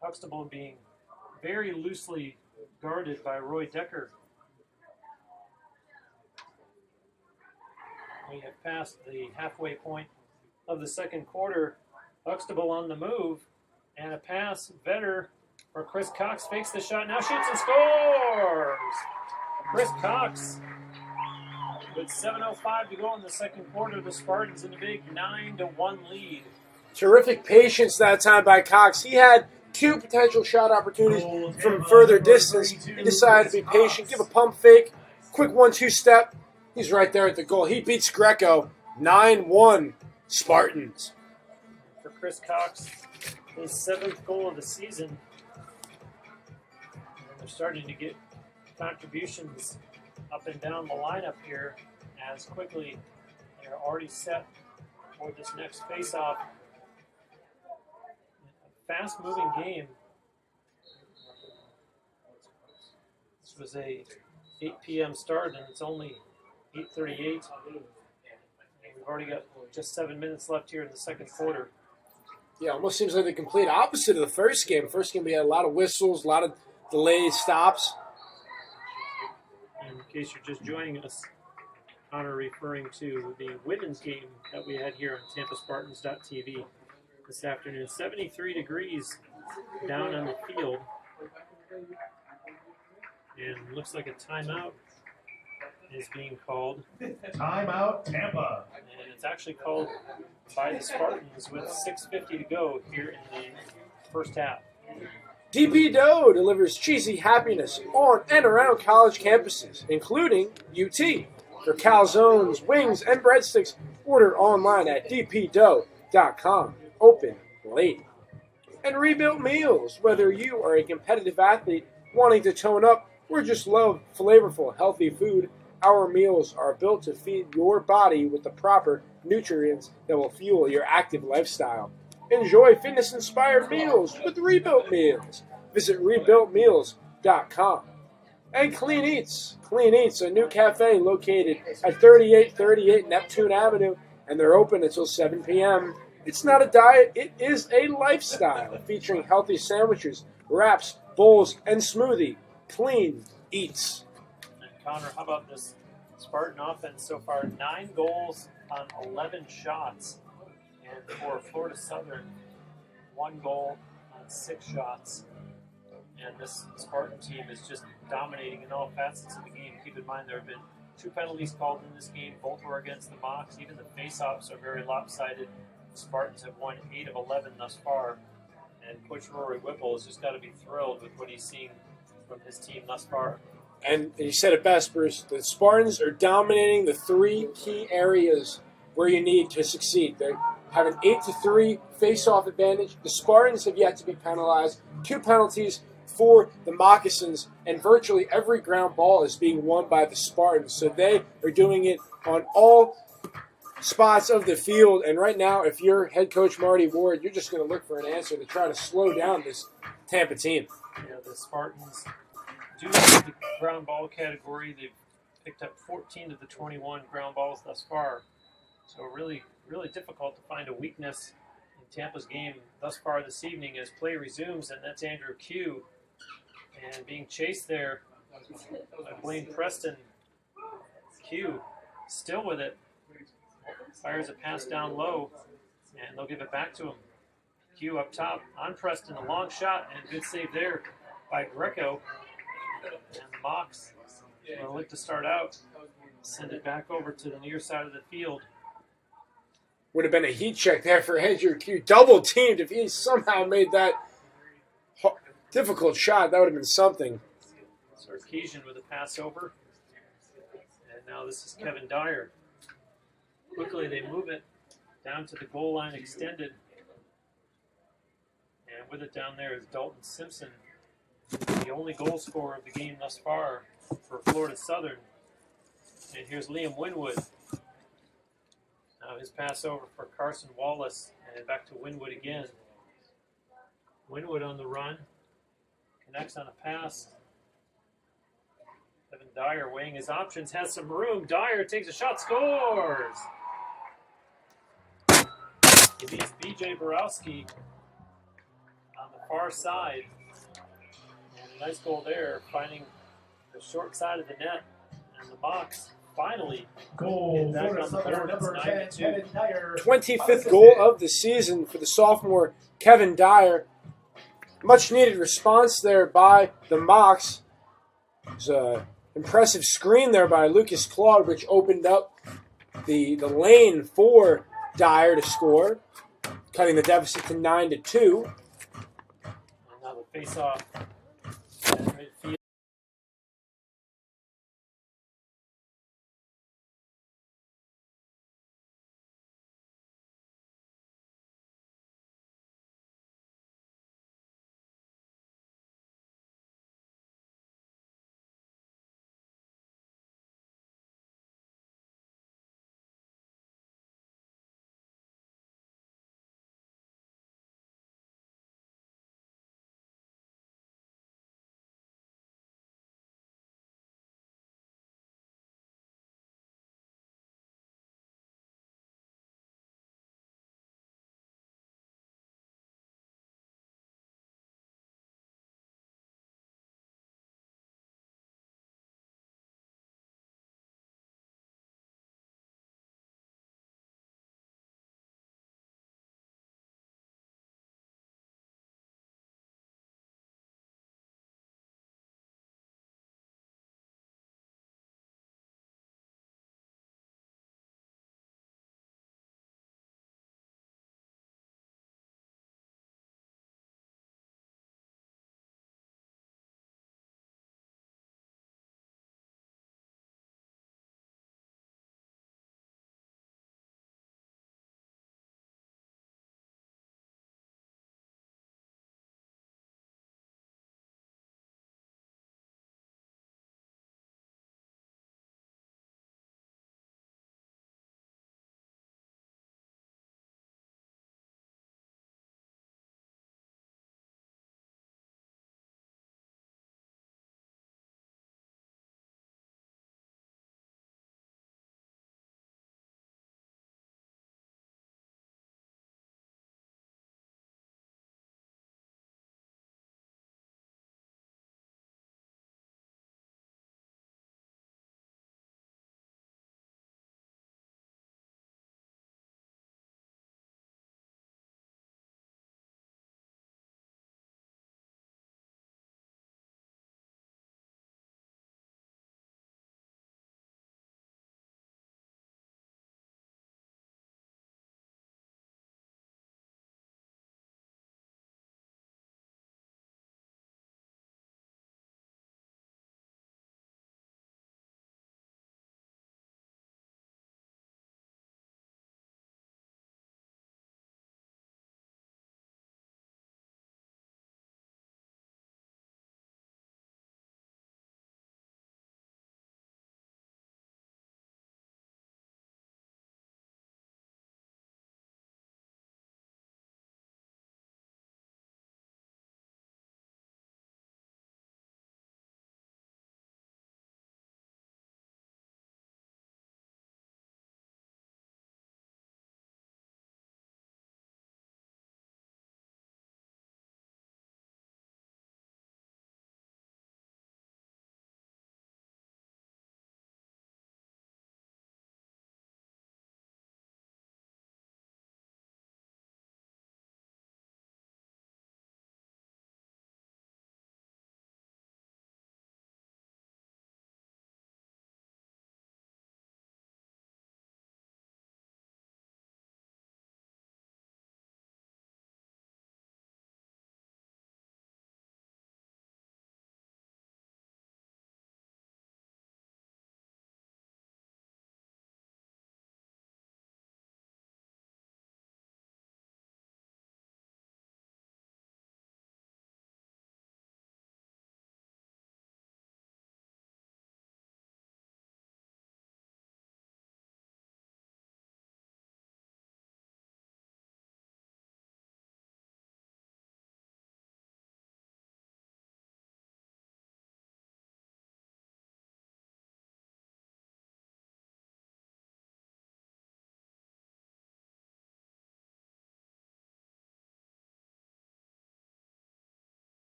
Huxtable being very loosely guarded by Roy Decker. We have passed the halfway point of the second quarter. Huxtable on the move, and a pass. Vetter for Chris Cox fakes the shot, now shoots and scores! Chris Cox with 7:05 to go in the second quarter. The Spartans in a big 9-1 lead. Terrific patience that time by Cox. He had two potential shot opportunities from further distance. He decided to be patient, give a pump fake, quick 1-2 step. He's right there at the goal. He beats Greco. 9-1 Spartans. For Chris Cox, his 7th goal of the season. And they're starting to get contributions up and down the lineup here as quickly they're already set for this next face-off. A fast-moving game. This was a 8 p.m. start, and it's only 8:38. We've already got just 7 minutes left here in the second quarter. Yeah, almost seems like the complete opposite of the first game. First game we had a lot of whistles, a lot of delayed stops. In case you're just joining us, Connor referring to the women's game that we had here on TampaSpartans.tv this afternoon. 73 degrees down on the field. And looks like a timeout is being called. Timeout, Tampa. And it's actually called by the Spartans with 6:50 to go here in the first half. DP Dough delivers cheesy happiness on and around college campuses, including UT. For calzones, wings, and breadsticks, order online at dpdough.com. Open late. And Rebuilt Meals, whether you are a competitive athlete wanting to tone up or just love flavorful, healthy food, our meals are built to feed your body with the proper nutrients that will fuel your active lifestyle. Enjoy fitness-inspired meals with Rebuilt Meals. Visit rebuiltmeals.com. And Clean Eats. Clean Eats, a new cafe located at 3838 Neptune Avenue, and they're open until 7 p.m. It's not a diet, it is a lifestyle, featuring healthy sandwiches, wraps, bowls, and smoothie. Clean Eats. And Connor, how about this Spartan offense so far? 9 goals on 11 shots. And for Florida Southern, 1 goal on 6 shots. And this Spartan team is just dominating in all facets of the game. Keep in mind there have been 2 penalties called in this game. Both were against the Mocs. Even the face-offs are very lopsided. The Spartans have won 8 of 11 thus far. And Coach Rory Whipple has just got to be thrilled with what he's seeing from his team thus far. And you said it best, Bruce. The Spartans are dominating the 3 key areas where you need to succeed. They have an 8-3 face-off advantage. The Spartans have yet to be penalized. 2 penalties for the Moccasins, and virtually every ground ball is being won by the Spartans. So they are doing it on all spots of the field. And right now, if you're head coach Marty Ward, you're just going to look for an answer to try to slow down this Tampa team. Yeah, the Spartans do lead the ground ball category. They've picked up 14 of the 21 ground balls thus far. So really, really difficult to find a weakness in Tampa's game thus far this evening as play resumes, and that's Andrew Q. And being chased there by Blaine Preston. Q still with it. Fires a pass down low, and they'll give it back to him. Q up top on Preston, a long shot, and good save there by Greco. And the Mocs will look to start out, send it back over to the near side of the field. Would have been a heat check there for Andrew Q. Double teamed if he somehow made that difficult shot. That would have been something. Sarkeesian with a pass over. And now this is Kevin Dyer. Quickly they move it down to the goal line extended. And with it down there is Dalton Simpson, the only goal scorer of the game thus far for Florida Southern. And here's Liam Winwood. Now his pass over for Carson Wallace, and back to Winwood again. Winwood on the run, connects on a pass. Kevin Dyer weighing his options, has some room. Dyer takes a shot, scores! He beats B.J. Borowski on the far side. And a nice goal there, finding the short side of the net. And the Mocs finally Goal, get back Florida on the Southern, board. It's number 10, 9-2. Kevin Dyer. 25th goal of the season for the sophomore Kevin Dyer. Much needed response there by the Mocs. It was an impressive screen there by Lucas Claude, which opened up the lane for Dyer to score, cutting the deficit to 9-2. And now the face-off at midfield.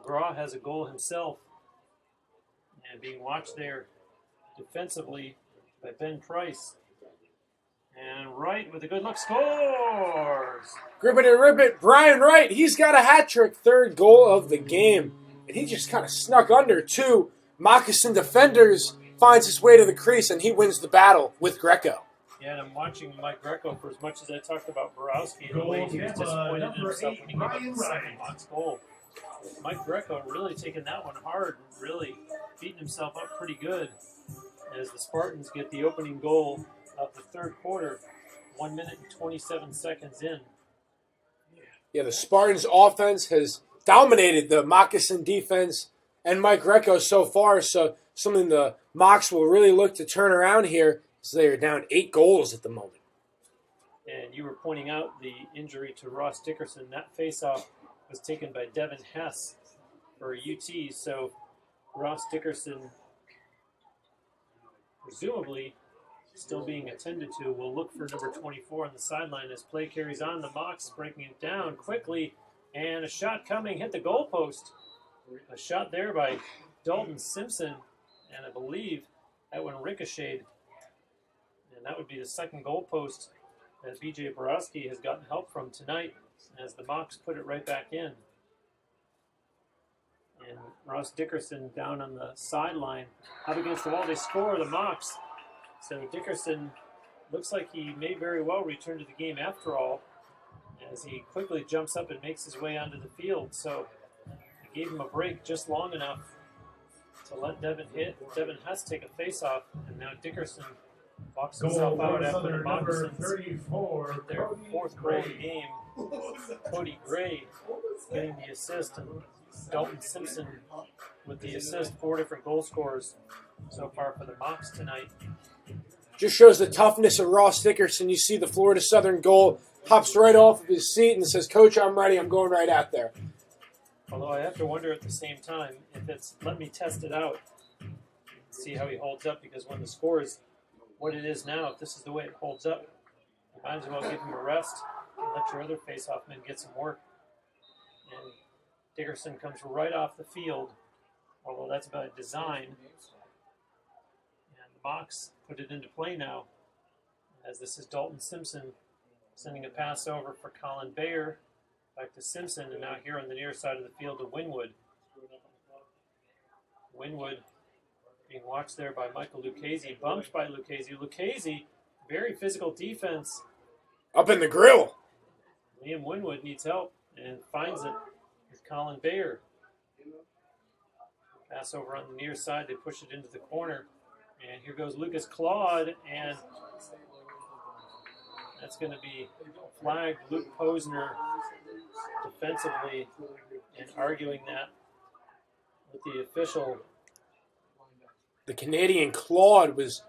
McGraw has a goal himself. And being watched there defensively by Ben Price. And Wright with a good look scores. Grip it and rip it. Brian Wright, he's got a hat trick, third goal of the game. And he just kind of snuck under two Moccasin defenders, finds his way to the crease, and he wins the battle with Greco. Yeah, and I'm watching Mike Greco for as much as I talked about Borowski and the way he was disappointed in himself when he gave up the second box goal. Mike Greco really taking that one hard and really beating himself up pretty good as the Spartans get the opening goal of the third quarter, 1 minute and 27 seconds in. Yeah, the Spartans' offense has dominated the Moccasin defense and Mike Greco so far, so something the Mocs will really look to turn around here as they are down 8 goals at the moment. And you were pointing out the injury to Ross Dickerson. That faceoff was taken by Devin Hess for UT, so Ross Dickerson, presumably still being attended to, will look for number 24 on the sideline as play carries on. The Mocs breaking it down quickly, and a shot coming, hit the goalpost. A shot there by Dalton Simpson, and I believe that one ricocheted. And that would be the second goalpost that B.J. Borowski has gotten help from tonight as the Mocs put it right back in. And Ross Dickerson down on the sideline, up against the wall. They score, the Mocs. So Dickerson looks like he may very well return to the game after all, as he quickly jumps up and makes his way onto the field. So he gave him a break just long enough to let Devin Hess take a face-off, and now Dickerson walks himself out after the Moccasins get their fourth goal of the game. Cody Gray getting the assist, and Dalton Simpson with the assist. 4 different goal scorers so far for the Mocs tonight. Just shows the toughness of Ross Dickerson. You see the Florida Southern goal, hops right off of his seat and says, "Coach, I'm ready. I'm going right out there." Although I have to wonder at the same time if it's let me test it out, see how he holds up, because when the score is what it is now, if this is the way it holds up, you might as well give him a rest and let your other face-off men get some work. And Dickerson comes right off the field, although that's by design. And the Mocs put it into play now, as this is Dalton Simpson sending a pass over for Colin Bayer, back to Simpson, and now here on the near side of the field to Winwood. Winwood being watched there by Michael Lucchese, bumped by Lucchese. Lucchese, very physical defense. Up in the grill. Liam Winwood needs help and finds it with Colin Bayer. Pass over on the near side, they push it into the corner. And here goes Lucas Claude, and that's going to be flagged. Luke Posner defensively and arguing that with the official. The Canadian Claude was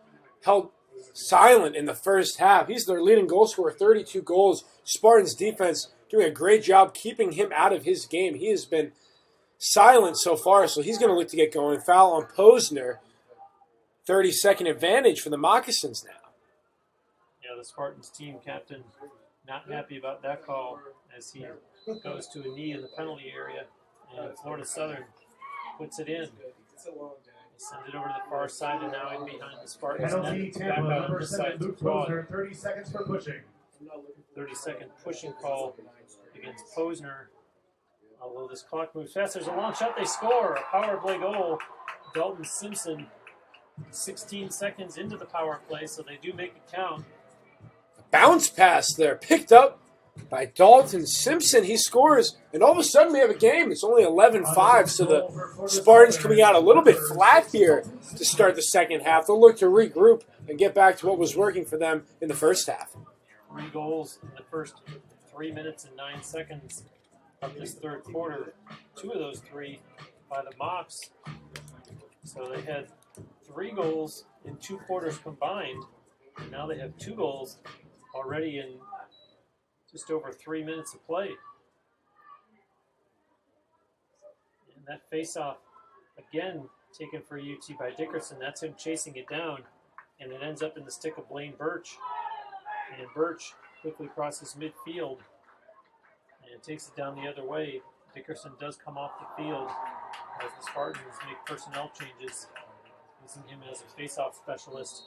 held silent in the first half. He's their leading goal scorer, 32 goals. Spartans defense doing a great job keeping him out of his game. He has been silent so far, so he's going to look to get going. Foul on Posner. 30-second advantage for the Moccasins now. Yeah, the Spartans team captain not happy about that call as he goes to a knee in the penalty area, and Florida Southern puts it in. They send it over to the far side, and now in behind the Spartans. Penalty Back Tampa, out on number this 7, side to Luke Claude. Posner, 30 seconds for pushing. 30-second pushing call against Posner. Although this clock moves fast, there's a long shot. They score a power play goal. Dalton Simpson, 16 seconds into the power play, so they do make it count. Bounce pass there, picked up by Dalton Simpson. He scores, and all of a sudden we have a game. It's only 11-5, so the Spartans coming out a little bit flat here to start the second half. They'll look to regroup and get back to what was working for them in the first half. 3 goals in the first 3 minutes and 9 seconds of this third quarter. 2 of those 3 by the Mocs. So they had 3 goals in 2 quarters combined, and now they have 2 goals already in just over 3 minutes of play. And that face-off, again, taken for UT by Dickerson. That's him chasing it down, and it ends up in the stick of Blaine Birch. And Birch quickly crosses midfield and takes it down the other way. Dickerson does come off the field as the Spartans make personnel changes, using him as a face-off specialist.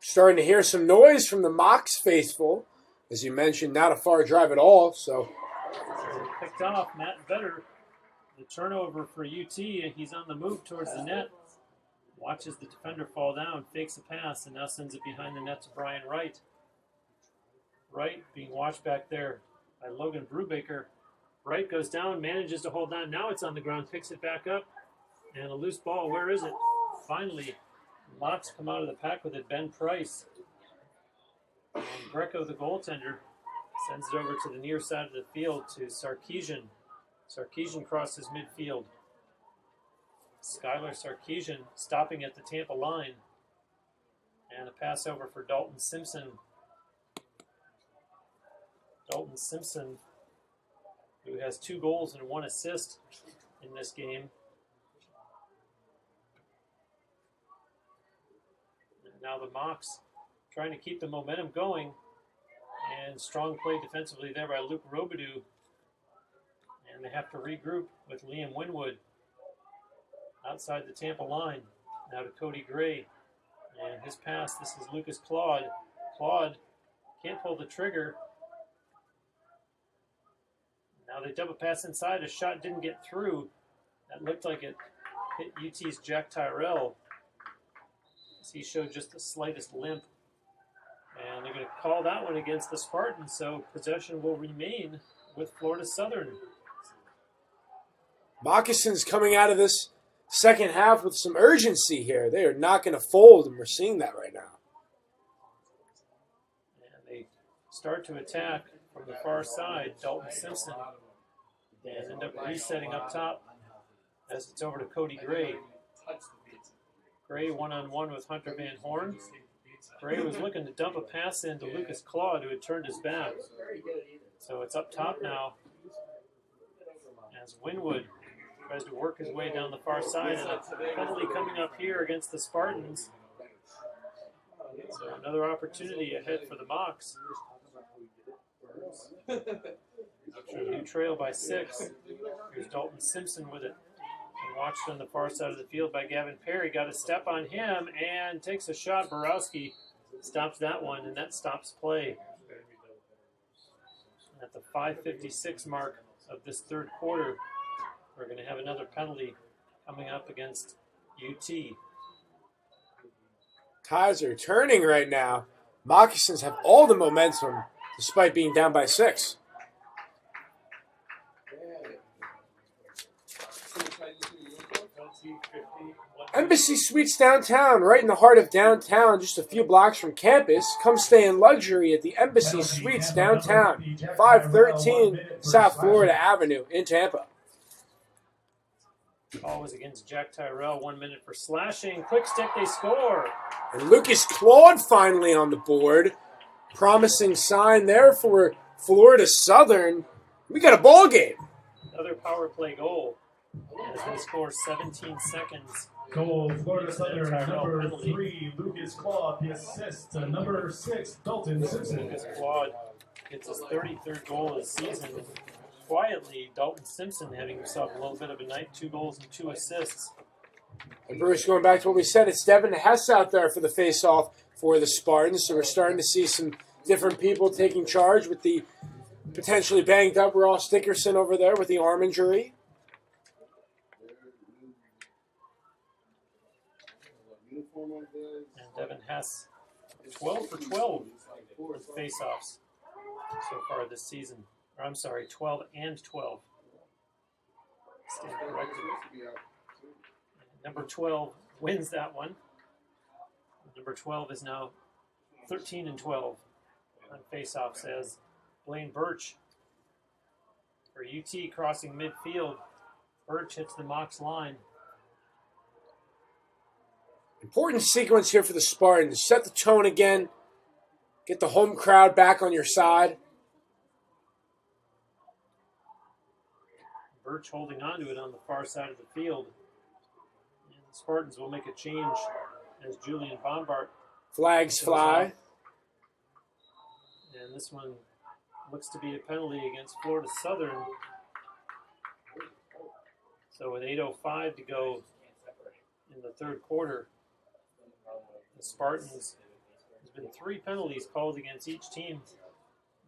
Starting to hear some noise from the Mocs faithful. As you mentioned, not a far drive at all. So picked off Matt Vedder. The turnover for UT. He's on the move towards the net. Watches the defender fall down, fakes a pass, and now sends it behind the net to Brian Wright. Wright being watched back there by Logan Brubaker. Wright goes down, manages to hold on. Now it's on the ground, picks it back up. And a loose ball. Where is it? Finally, Mocs come out of the pack with it. Ben Price. And Greco, the goaltender, sends it over to the near side of the field to Sarkeesian. Sarkeesian crosses midfield. Skylar Sarkeesian stopping at the Tampa line. And a pass over for Dalton Simpson. Dalton Simpson, who has 2 goals and 1 assist in this game. And now the Mocs trying to keep the momentum going. And strong play defensively there by Luke Robidoux. And they have to regroup with Liam Winwood outside the Tampa line. Now to Cody Gray. And his pass, this is Lucas Claude. Claude can't pull the trigger. Now they double pass inside. A shot didn't get through. That looked like it hit UT's Jack Tyrell, as he showed just the slightest limp. And they're going to call that one against the Spartans, so possession will remain with Florida Southern. Moccasins coming out of this second half with some urgency here. They are not going to fold, and we're seeing that right now. And they start to attack from the far side, Dalton Simpson, and end up resetting up top as it's over to Cody Gray. Gray one-on-one with Hunter Van Horn. Gray was looking to dump a pass into Lucas Claude, who had turned his back. So it's up top now as Winwood tries to work his way down the far side, and a penalty coming up here against the Spartans. So another opportunity ahead for the Mocs. New trail by 6. Here's Dalton Simpson with it. And watched on the far side of the field by Gavin Perry. Got a step on him and takes a shot. Borowski stops that one, and that stops play. At the 5:56 mark of this third quarter, we're going to have another penalty coming up against UT. Tides are turning right now. Moccasins have all the momentum despite being down by 6. Embassy Suites downtown, right in the heart of downtown, just a few blocks from campus. Come stay in luxury at the Embassy Suites downtown, 513 South Florida Avenue in Tampa. Ball was against Jack Tyrell. 1 minute for slashing. Quick stick, they score. And Lucas Claude finally on the board. Promising sign there for Florida Southern. We got a ball game. Another power play goal as they score 17 seconds. Goal, Florida Southern, number 3, Lucas Claude. The assist to number 6, Dalton Simpson. Lucas Claude gets his 33rd goal of the season. Quietly, Dalton Simpson having himself a little bit of a night, 2 goals and 2 assists. And Bruce, going back to what we said, it's Devin Hess out there for the face-off for the Spartans. So we're starting to see some different people taking charge with the potentially banged up Ross Dickerson over there with the arm injury. And Devin Hess, 12 for 12 with face-offs so far this season. Or I'm sorry, 12 and 12. Stand corrected. And number 12 wins that one. Number 12 is now 13 and 12 on face-offs as Blaine Birch for UT crossing midfield. Birch hits the Mocs line. Important sequence here for the Spartans. Set the tone again. Get the home crowd back on your side. Birch holding on to it on the far side of the field. And the Spartans will make a change as Julian Bombart Flags fly. And this one looks to be a penalty against Florida Southern. So with 8:05 to go in the third quarter, the Spartans, there's been 3 penalties called against each team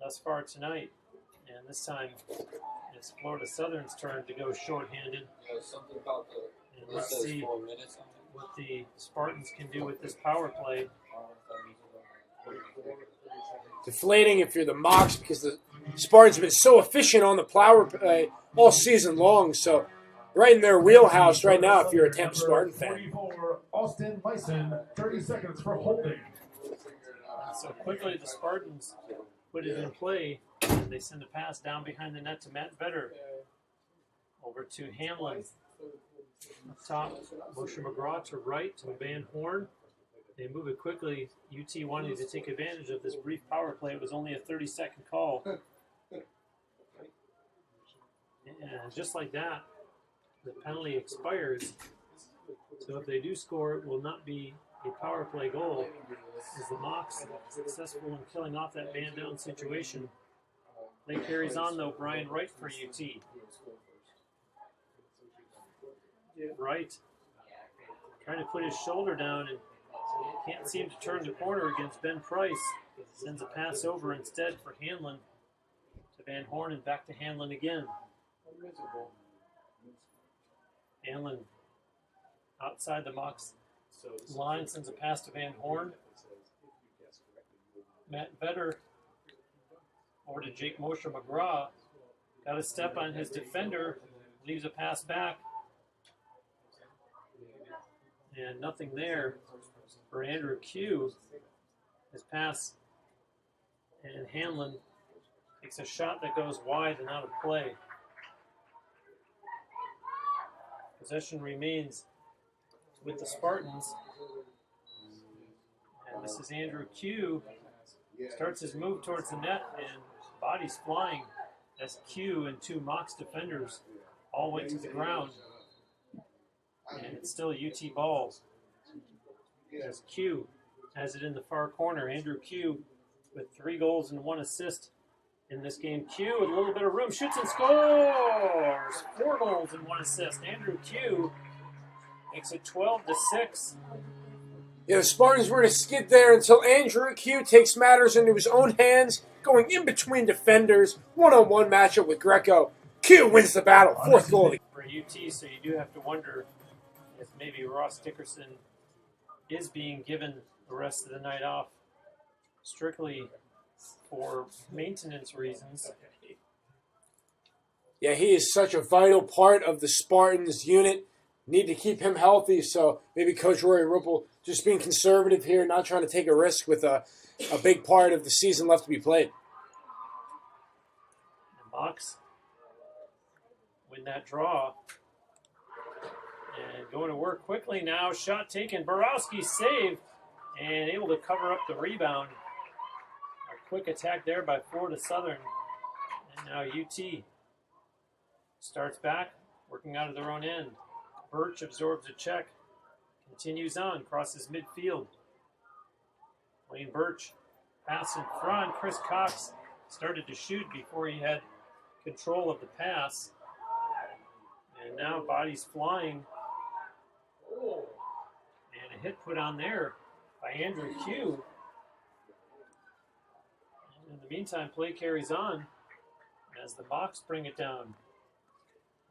thus far tonight. And this time, it's Florida Southern's turn to go shorthanded. And let's see what the Spartans can do with this power play. Deflating if you're the Mocs because the Spartans have been so efficient on the power play all season long. So right in their wheelhouse right now if you're a Tampa Spartan fan. 44, Austin Bison, 30 seconds for holding. So quickly the Spartans put it in play. And they send a pass down behind the net to Matt Vedder. Over to Hamlin. Up top, Moshe McGraw to right to Van Horn. They move it quickly. UT wanted to take advantage of this brief power play. It was only a 30-second call. And just like that, the penalty expires. So if they do score, it will not be a power play goal. As the Mocs successful in killing off that man down situation. Play carries on though. Brian Wright for UT. Wright trying to put his shoulder down and can't seem to turn the corner against Ben Price. Sends a pass over instead for Hanlon to Van Horn and back to Hanlon again. Hanlon outside the Mocs line sends a pass to Van Horn. Matt Vedder over to Jake Moshe McGraw. Got a step on his defender. Leaves a pass back. And nothing there for Andrew Q. His pass. And Hanlon takes a shot that goes wide and out of play. Possession remains with the Spartans. And this is Andrew Q. Starts his move towards the net and bodies flying as Q and 2 Mocs defenders all went to the ground. And it's still a UT ball. As Q has it in the far corner. Andrew Q with 3 goals and 1 assist in this game. Q with a little bit of room, shoots and scores! 4 goals and 1 assist. Andrew Q makes it 12-6. Yeah, the Spartans were to skid there until Andrew Q takes matters into his own hands, going in between defenders. One-on-one matchup with Greco. Q wins the battle. 4th goal. For UT, so you do have to wonder if maybe Ross Dickerson is being given the rest of the night off strictly for maintenance reasons. Yeah, he is such a vital part of the Spartans unit. Need to keep him healthy, so maybe Coach Rory Ripple just being conservative here, not trying to take a risk with a big part of the season left to be played. The Mocs win that draw. And going to work quickly now. Shot taken. Borowski saved and able to cover up the rebound. A quick attack there by Florida Southern. And now UT starts back, working out of their own end. Birch absorbs a check. Continues on, crosses midfield. Wayne Birch, pass in front. Chris Cox started to shoot before he had control of the pass. And now bodies flying. And a hit put on there by Andrew Q. And in the meantime, play carries on as the Mocs bring it down.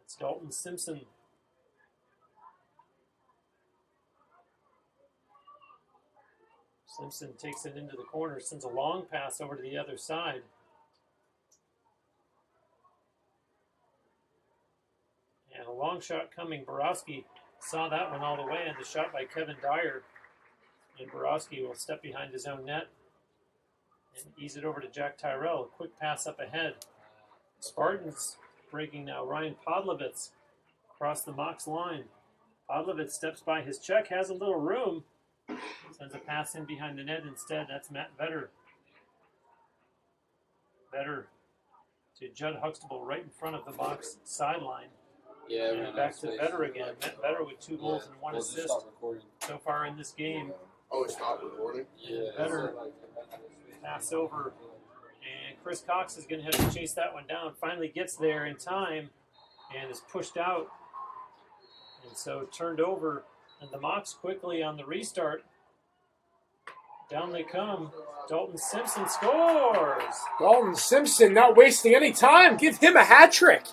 It's Dalton Simpson. Simpson takes it into the corner, sends a long pass over to the other side. And a long shot coming. Borowski saw that one all the way, and the shot by Kevin Dyer. And Borowski will step behind his own net and ease it over to Jack Tyrell. A quick pass up ahead. Spartans breaking now. Ryan Podlovitz across the Mocs line. Podlovitz steps by his check, has a little room. Sends a pass in behind the net instead. That's Matt Vedder. Vedder to Judd Huxtable right in front of the Mocs sideline. Yeah, and back to Vedder again. Matt Vedder with 2 goals and 1 assist so far in this game. Oh, it stopped recording? Yeah. Vedder pass over and Chris Cox is going to have to chase that one down. Finally gets there in time and is pushed out. And so turned over. And the Mocs quickly on the restart. Down they come. Dalton Simpson scores. Dalton Simpson not wasting any time. Give him a hat trick.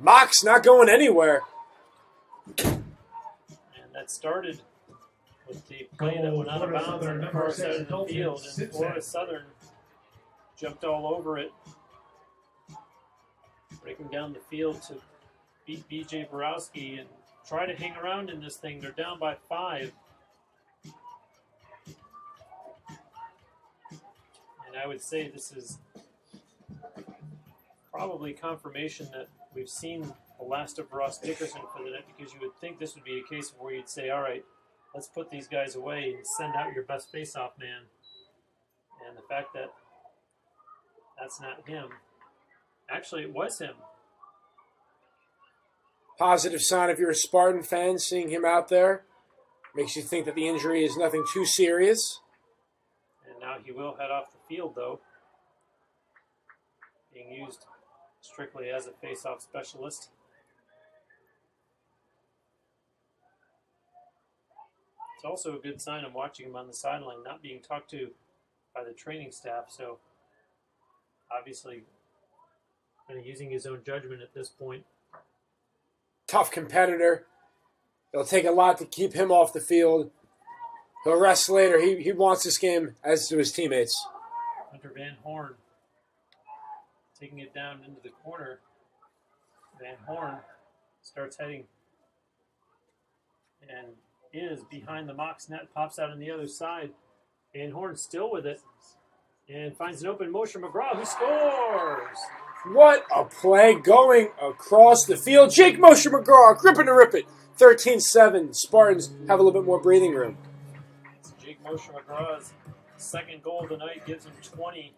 Mocs not going anywhere. And that started with the play that went out of bounds on the far side of the field. And Florida Southern jumped all over it, breaking down the field to beat B.J. Borowski and try to hang around in this thing. They're down by 5. And I would say this is probably confirmation that we've seen the last of Ross Dickerson for the net, because you would think this would be a case where you'd say, all right, let's put these guys away and send out your best face-off man. And the fact that that's not him. Actually, it was him. Positive sign if you're a Spartan fan, seeing him out there. Makes you think that the injury is nothing too serious. And now he will head off the field, though. Being used strictly as a face-off specialist. It's also a good sign of watching him on the sideline, not being talked to by the training staff. So obviously kind of using his own judgment at this point. Tough competitor. It'll take a lot to keep him off the field. He'll rest later. He wants this game, as do his teammates. Hunter Van Horn taking it down into the corner. Van Horn starts heading and is behind the Mocs net, pops out on the other side. Van Horn still with it and finds an open Moshe McGraw, who scores! What a play going across the field. Jake Moshe McGraw, grip it and rip it. 13-7. Spartans have a little bit more breathing room. It's Jake Moshe McGraw's second goal tonight, gives him 20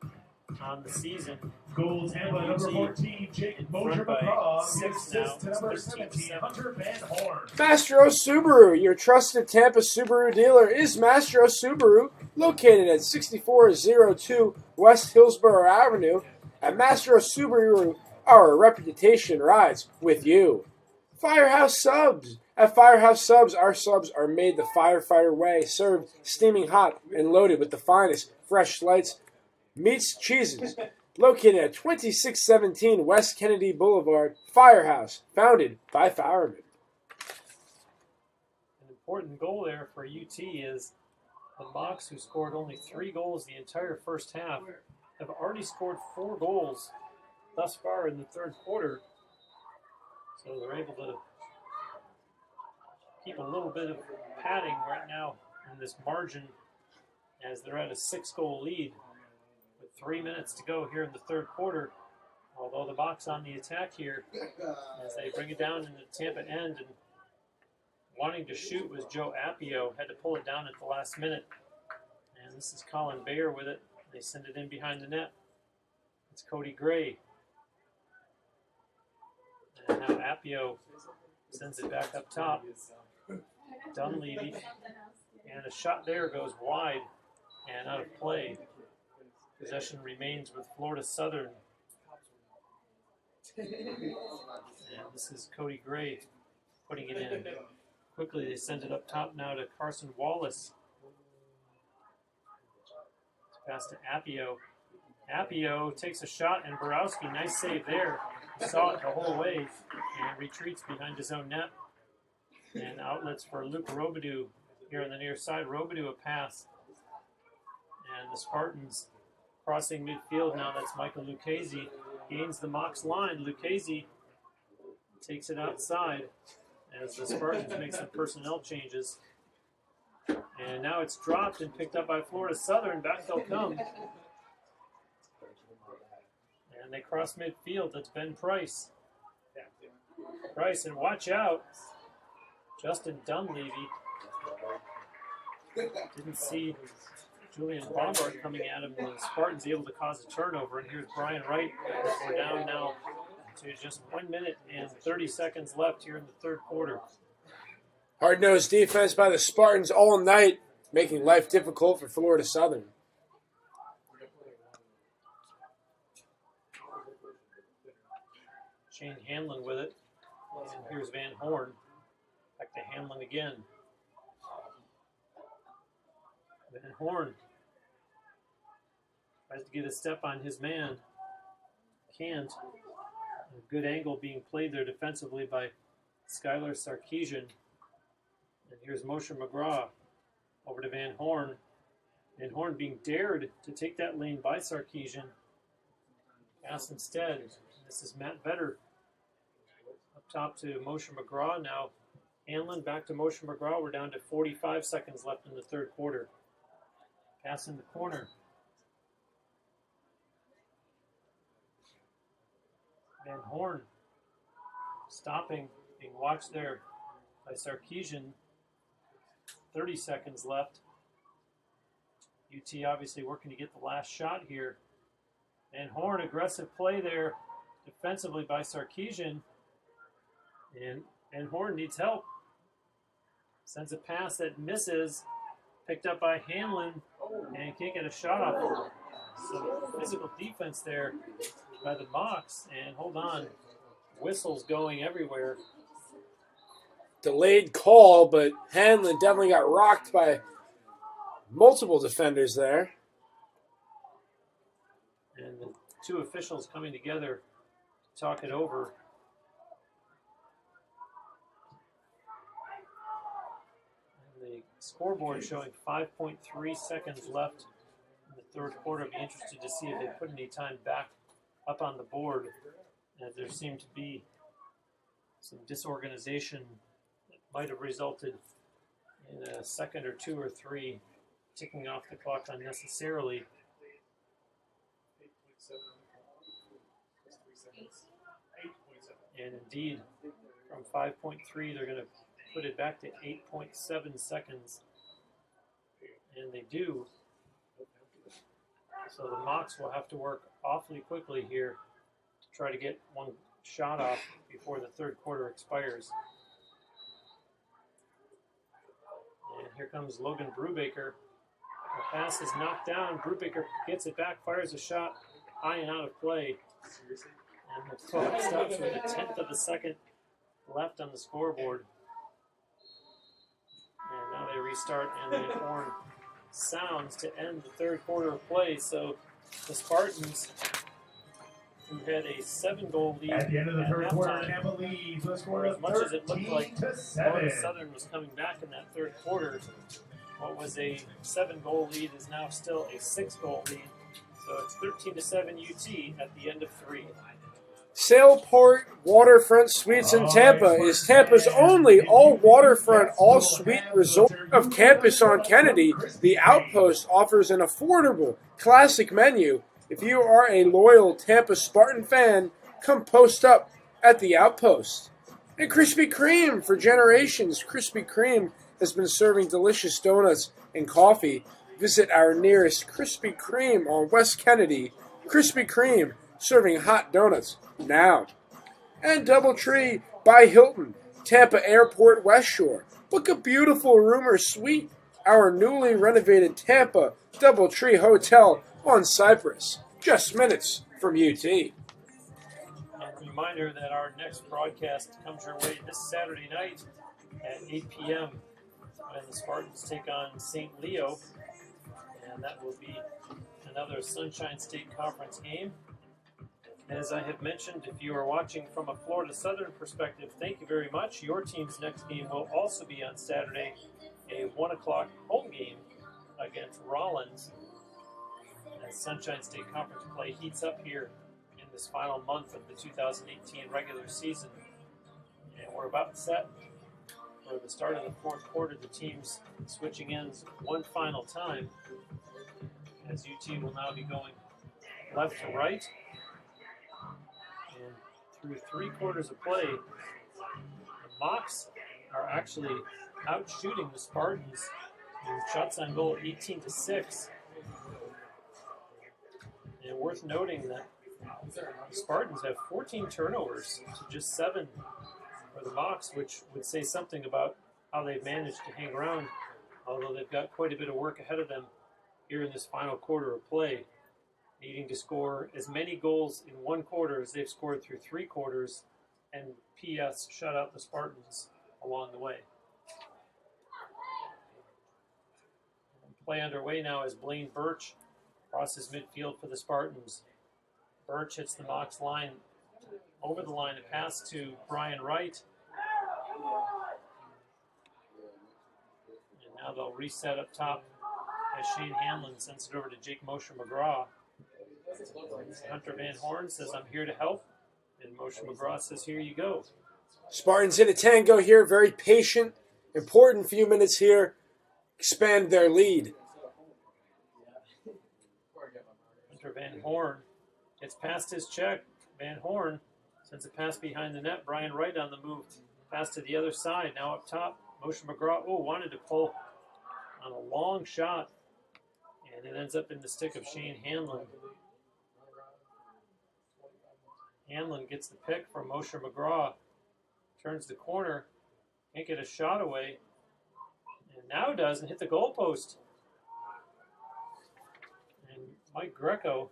on the season. Goal Tampa, number 14, Jake Moshe McGraw. 6 now. Assist to number 17, Hunter Van Horn. Mastro Subaru, your trusted Tampa Subaru dealer, is Mastro Subaru, located at 6402 West Hillsborough Avenue. At Mastro Subaru, our reputation rides with you. Firehouse Subs. At Firehouse Subs, our subs are made the firefighter way, served steaming hot and loaded with the finest fresh slices, meats, cheeses. Located at 2617 West Kennedy Boulevard, Firehouse, founded by firemen. An important goal there for UT is the Mocs, who scored only 3 goals the entire first half, have already scored 4 goals thus far in the third quarter. So they're able to keep a little bit of padding right now in this margin as they're at a 6-goal lead with 3 minutes to go here in the third quarter. Although the Mocs on the attack here as they bring it down in the Tampa end, and wanting to shoot was Joe Appio, had to pull it down at the last minute. And this is Colin Bayer with it. They send it in behind the net. It's Cody Gray. And now Appio sends it back up top. Dunleavy. And a shot there goes wide and out of play. Possession remains with Florida Southern. And this is Cody Gray putting it in. Quickly they send it up top now to Carson Wallace. Pass to Appio. Appio takes a shot, and Borowski, nice save there. He saw it the whole way and retreats behind his own net. And outlets for Luke Robidoux here on the near side. Robidoux a pass. And the Spartans crossing midfield now. That's Michael Lucchese. Gains the Mocs line. Lucchese takes it outside as the Spartans make some personnel changes. And now it's dropped and picked up by Florida Southern. Back they'll come. And they cross midfield. That's Ben Price. Price, and watch out. Justin Dunleavy. Didn't see Julian Bombard coming at him. The Spartans able to cause a turnover. And here's Brian Wright. We're down now to just 1 minute and 30 seconds left here in the third quarter. Hard-nosed defense by the Spartans all night, making life difficult for Florida Southern. Shane Hanlon with it. And here's Van Horn. Back to Hanlon again. Van Horn tries to get a step on his man. Can't. A good angle being played there defensively by Skylar Sarkeesian. And here's Moshe McGraw over to Van Horn. Van Horn being dared to take that lane by Sarkeesian. Pass instead. This is Matt Vetter. Up top to Moshe McGraw. Now Hanlon back to Moshe McGraw. We're down to 45 seconds left in the third quarter. Pass in the corner. Van Horn stopping, being watched there by Sarkeesian. 30 seconds left. UT obviously working to get the last shot here. Van Horn, aggressive play there defensively by Sarkeesian. And Van Horn needs help. Sends a pass that misses. Picked up by Hanlon. And can't get a shot off. So physical defense there by the Mocs. And hold on. Whistles going everywhere. Delayed call, but Hanlon definitely got rocked by multiple defenders there. And the two officials coming together to talk it over. And the scoreboard showing 5.3 seconds left in the third quarter. I'd be interested to see if they put any time back up on the board, as there seemed to be some disorganization that might have resulted in a second or two or three ticking off the clock unnecessarily. And indeed, from 5.3, they're going to put it back to 8.7 seconds. And they do. So the Mocs will have to work awfully quickly here to try to get one shot off before the third quarter expires. And here comes Logan Brubaker. The pass is knocked down. Brubaker gets it back, fires a shot high and out of play. And the clock stops with a tenth of a second left on the scoreboard. And now they restart, and Van Horn sounds to end the third quarter of play. So the Spartans, who had a 7-goal lead At the end of the third quarter, halftime, Tampa leads with a score or as of much as it looked like 13-7. Florida Southern was coming back in that third quarter, what was a 7-goal lead is now still a 6-goal lead. So it's 13-7 UT at the end of 3. Sailport Waterfront Suites in Tampa is Tampa's only all-waterfront, all-suite resort of campus on Kennedy. The Outpost offers an affordable, classic menu. If you are a loyal Tampa Spartan fan, come post up at the Outpost. And Krispy Kreme, for generations, Krispy Kreme has been serving delicious donuts and coffee. Visit our nearest Krispy Kreme on West Kennedy. Krispy Kreme, serving hot donuts now. And Doubletree by Hilton, Tampa Airport West Shore. Book a beautiful room or suite. Our newly renovated Tampa Doubletree Hotel on Cypress, just minutes from UT. And a reminder that our next broadcast comes your way this Saturday night at 8 p.m. when the Spartans take on St. Leo. And that will be another Sunshine State Conference game. As I have mentioned, if you are watching from a Florida Southern perspective, thank you very much. Your team's next game will also be on Saturday, a 1 o'clock home game against Rollins. As Sunshine State Conference play heats up here in this final month of the 2018 regular season. And we're about set for the start of the fourth quarter. The teams switching ends one final time, as UT will now be going left to right. And through 3 quarters of play, the Mocs are actually out shooting the Spartans in shots on goal 18-6. And worth noting that the Spartans have 14 turnovers to just 7 for the Mocs, which would say something about how they've managed to hang around, although they've got quite a bit of work ahead of them here in this final quarter of play, needing to score as many goals in 1 quarter as they've scored through 3 quarters and PS shut out the Spartans along the way. Play underway now as Blaine Birch crosses midfield for the Spartans. Birch hits the Mox line, over the line, a pass to Brian Wright. And now they'll reset up top as Shane Hanlon sends it over to Jake Mosher McGraw. Hunter Van Horn says, I'm here to help. And Mosher McGraw says, here you go. Spartans in a tango here, very patient. Important few minutes here. Expand their lead. Hunter Van Horn gets past his check. Van Horn sends a pass behind the net. Brian Wright on the move. Pass to the other side. Now up top. Mosher McGraw, wanted to pull on a long shot. And it ends up in the stick of Shane Hanlon. Hanlon gets the pick from Mosher McGraw. Turns the corner. Can't get a shot away. And now does and hit the goalpost. And Mike Greco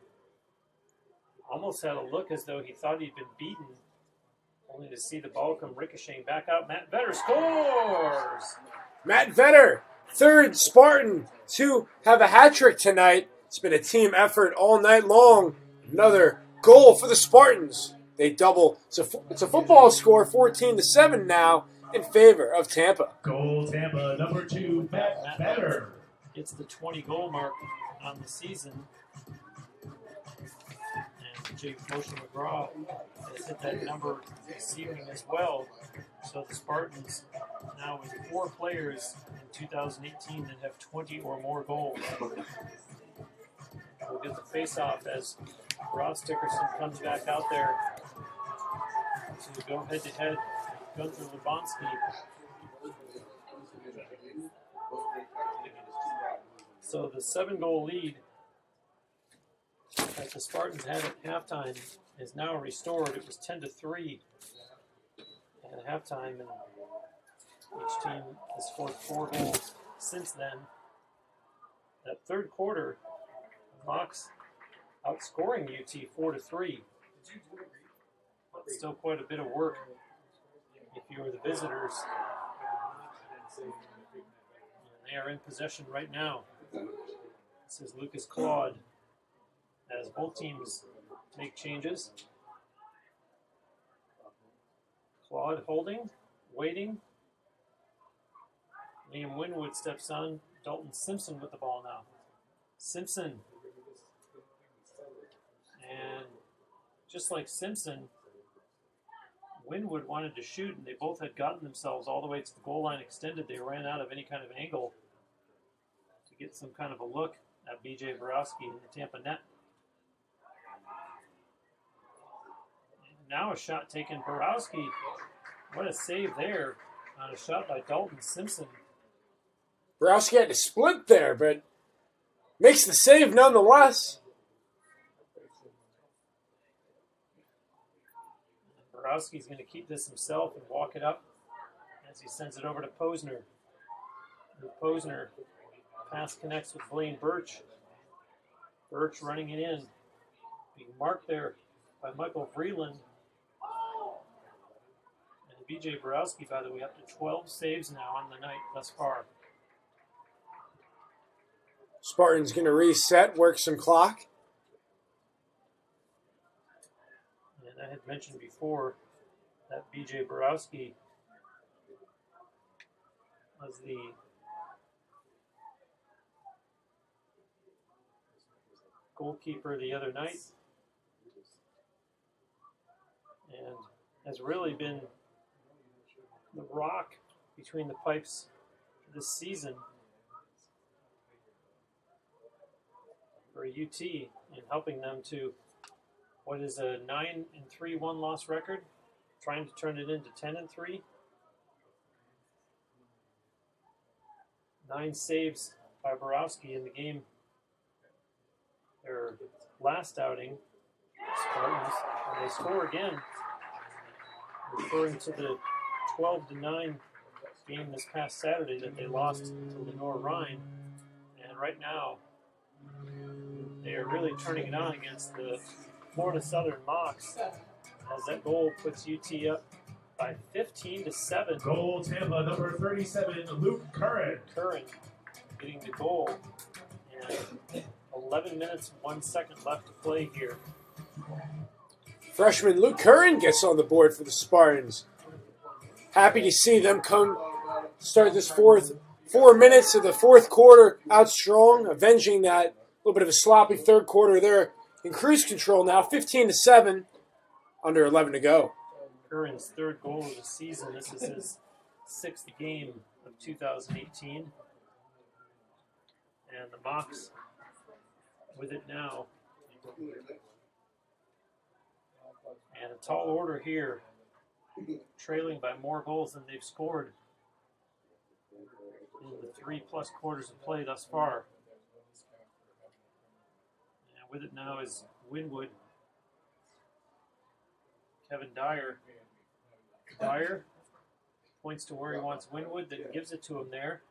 almost had a look as though he thought he'd been beaten, only to see the ball come ricocheting back out. Matt Vetter scores! Matt Vetter, third Spartan to have a hat trick tonight. It's been a team effort all night long. Another goal for the Spartans. They double. It's a football score, 14-7 now in favor of Tampa. Goal Tampa, number 2, Matt Vetter. Gets the 20-goal mark on the season. And Jake Mosher McGraw has hit that number this evening as well. So the Spartans now with 4 players in 2018 that have 20 or more goals. We'll get the face-off as Ross Dickerson comes back out there to go head-to-head. Gunther Lubanski. So the 7-goal lead that the Spartans had at halftime is now restored. It was 10-3 at halftime, and each team has scored 4 goals since then. That third quarter, Mox outscoring UT 4-3. But still quite a bit of work if you are the visitors. And they are in possession right now. This is Lucas Claude as both teams make changes. Claude holding, waiting. Liam Winwood steps on. Dalton Simpson with the ball now. Simpson. And just like Simpson, Winwood wanted to shoot, and they both had gotten themselves all the way to the goal line extended. They ran out of any kind of angle to get some kind of a look at B.J. Borowski in the Tampa net. And now a shot taken. Borowski, what a save there on a shot by Dalton Simpson. Borowski had to split there, but makes the save nonetheless. Borowski's going to keep this himself and walk it up as he sends it over to Posner. And Posner pass connects with Blaine Birch. Birch running it in. Being marked there by Michael Vreeland. And B.J. Borowski, by the way, up to 12 saves now on the night thus far. Spartans going to reset, work some clock. And I had mentioned before that B.J. Borowski was the goalkeeper the other night and has really been the rock between the pipes this season for UT in helping them to what is a 9-3 one-loss record, trying to turn it into 10-3. 9 saves by Borowski in the game. Their last outing, Spartans, and they score again, referring to the 12-9 game this past Saturday that they lost to Lenore Rhine. And right now, they are really turning it on against the Florida Southern Mox as that goal puts UT up by 15-7. Goal Tampa, number 37, Luke Curran. Curran getting the goal. And 11 minutes, 1 second left to play here. Freshman Luke Curran gets on the board for the Spartans. Happy to see them come start this 4 minutes of the fourth quarter out strong, avenging that little bit of a sloppy third quarter there. In cruise control now, 15-7, under 11 to go. Curran's third goal of the season. This is his 6th game of 2018. And the Mocs with it now. And a tall order here, trailing by more goals than they've scored in the 3+ quarters of play thus far. And with it now is Winwood. Kevin Dyer. Dyer points to where he wants Winwood, then gives it to him there.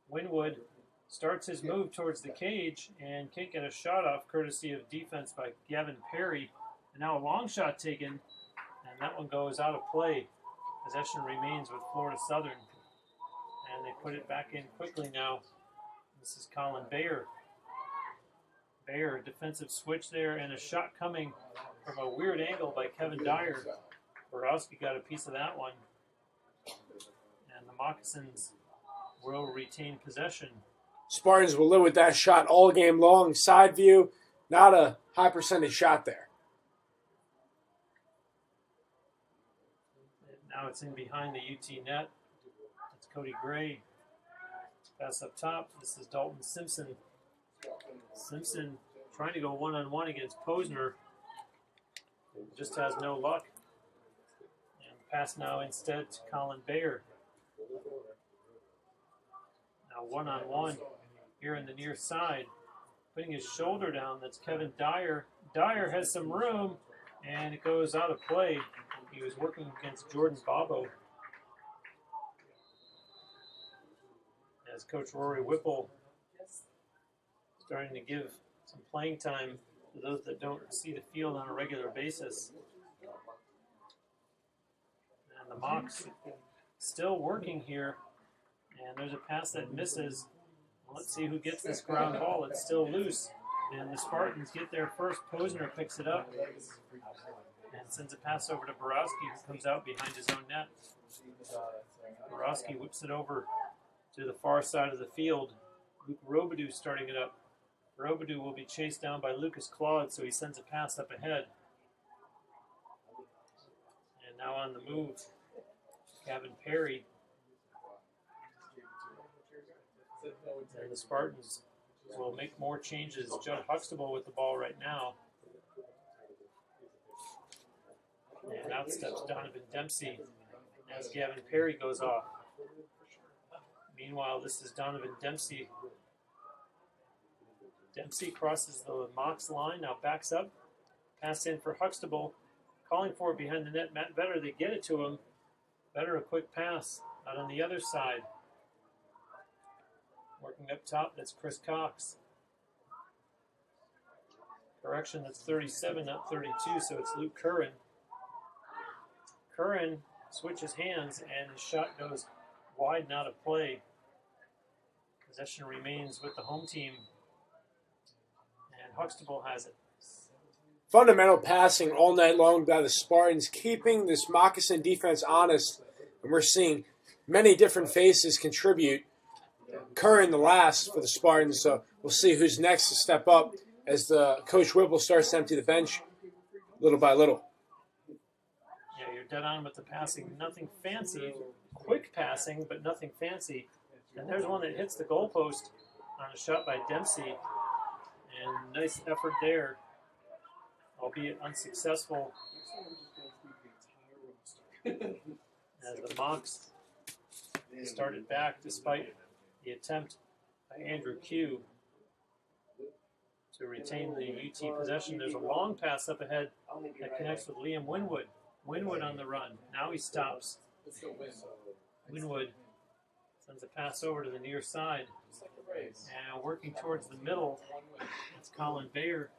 Winwood starts his move towards the cage and can't get a shot off, courtesy of defense by Gavin Perry. And now a long shot taken, and that one goes out of play. Possession remains with Florida Southern. And they put it back in quickly now. This is Colin Bayer. Bayer, defensive switch there, and a shot coming from a weird angle by Kevin Dyer. Borowski got a piece of that one. And the Moccasins will retain possession. Spartans will live with that shot all game long. Side view, not a high percentage shot there. And now it's in behind the UT net. It's Cody Gray. Pass up top. This is Dalton Simpson. Simpson trying to go one-on-one against Posner. Just has no luck. And pass now instead to Colin Bayer. Now one-on-one here in the near side. Putting his shoulder down, that's Kevin Dyer. Dyer has some room, and it goes out of play. He was working against Jordan Bobo. As Coach Rory Whipple starting to give some playing time to those that don't see the field on a regular basis. And the Mocs still working here. And there's a pass that misses. Let's see who gets this ground ball. It's still loose. And the Spartans get there first. Posner picks it up and sends a pass over to Borowski, who comes out behind his own net. Borowski whips it over to the far side of the field. Luke Robidoux starting it up. Robidoux will be chased down by Lucas Claude, so he sends a pass up ahead. And now on the move, Gavin Perry. And the Spartans will make more changes. Judd Huxtable with the ball right now. And out steps Donovan Dempsey as Gavin Perry goes off. Meanwhile, this is Donovan Dempsey. Dempsey crosses the Mocs line, now backs up. Pass in for Huxtable. Calling for it behind the net. Matt Vetter, they get it to him. Vetter, a quick pass out on the other side. Working up top, that's Chris Cox. Correction, that's 37, not 32, so it's Luke Curran. Curran switches hands, and his shot goes wide and out of play. Possession remains with the home team. And Huxtable has it. Fundamental passing all night long by the Spartans, keeping this Moccasin defense honest. And we're seeing many different faces contribute. Curran the last for the Spartans, so we'll see who's next to step up as the Coach Whipple starts to empty the bench little by little. Yeah, you're dead on with the passing. Nothing fancy. Quick passing, but nothing fancy. And there's one that hits the goalpost on a shot by Dempsey. And nice effort there, albeit unsuccessful. As the Mocs started back despite the attempt by Andrew Q to retain the UT possession. There's a long pass up ahead that connects with Liam Winwood. Winwood on the run. Now he stops. Winwood sends a pass over to the near side. And working towards the middle, it's Colin Bayer.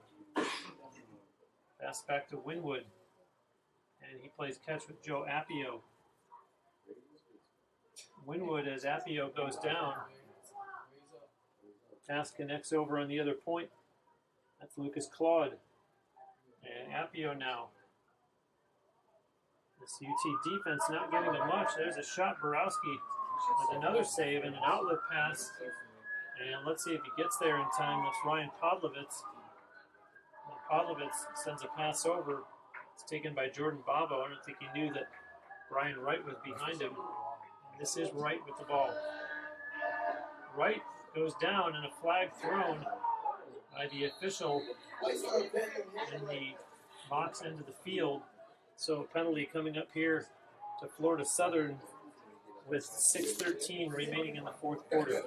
Pass back to Winwood. And he plays catch with Joe Appio. Winwood, as Appio goes down. Pass connects over on the other point. That's Lucas Claude. And Appio now. This UT defense not giving him much. There's a shot. Borowski with another save and an outlet pass. And let's see if he gets there in time. That's Ryan Podlovitz. And Podlovitz sends a pass over. It's taken by Jordan Babo. I don't think he knew that Brian Wright was behind him. And this is Wright with the ball. Wright goes down and a flag thrown by the official in the box end of the field. So a penalty coming up here to Florida Southern with 6:13 remaining in the fourth quarter.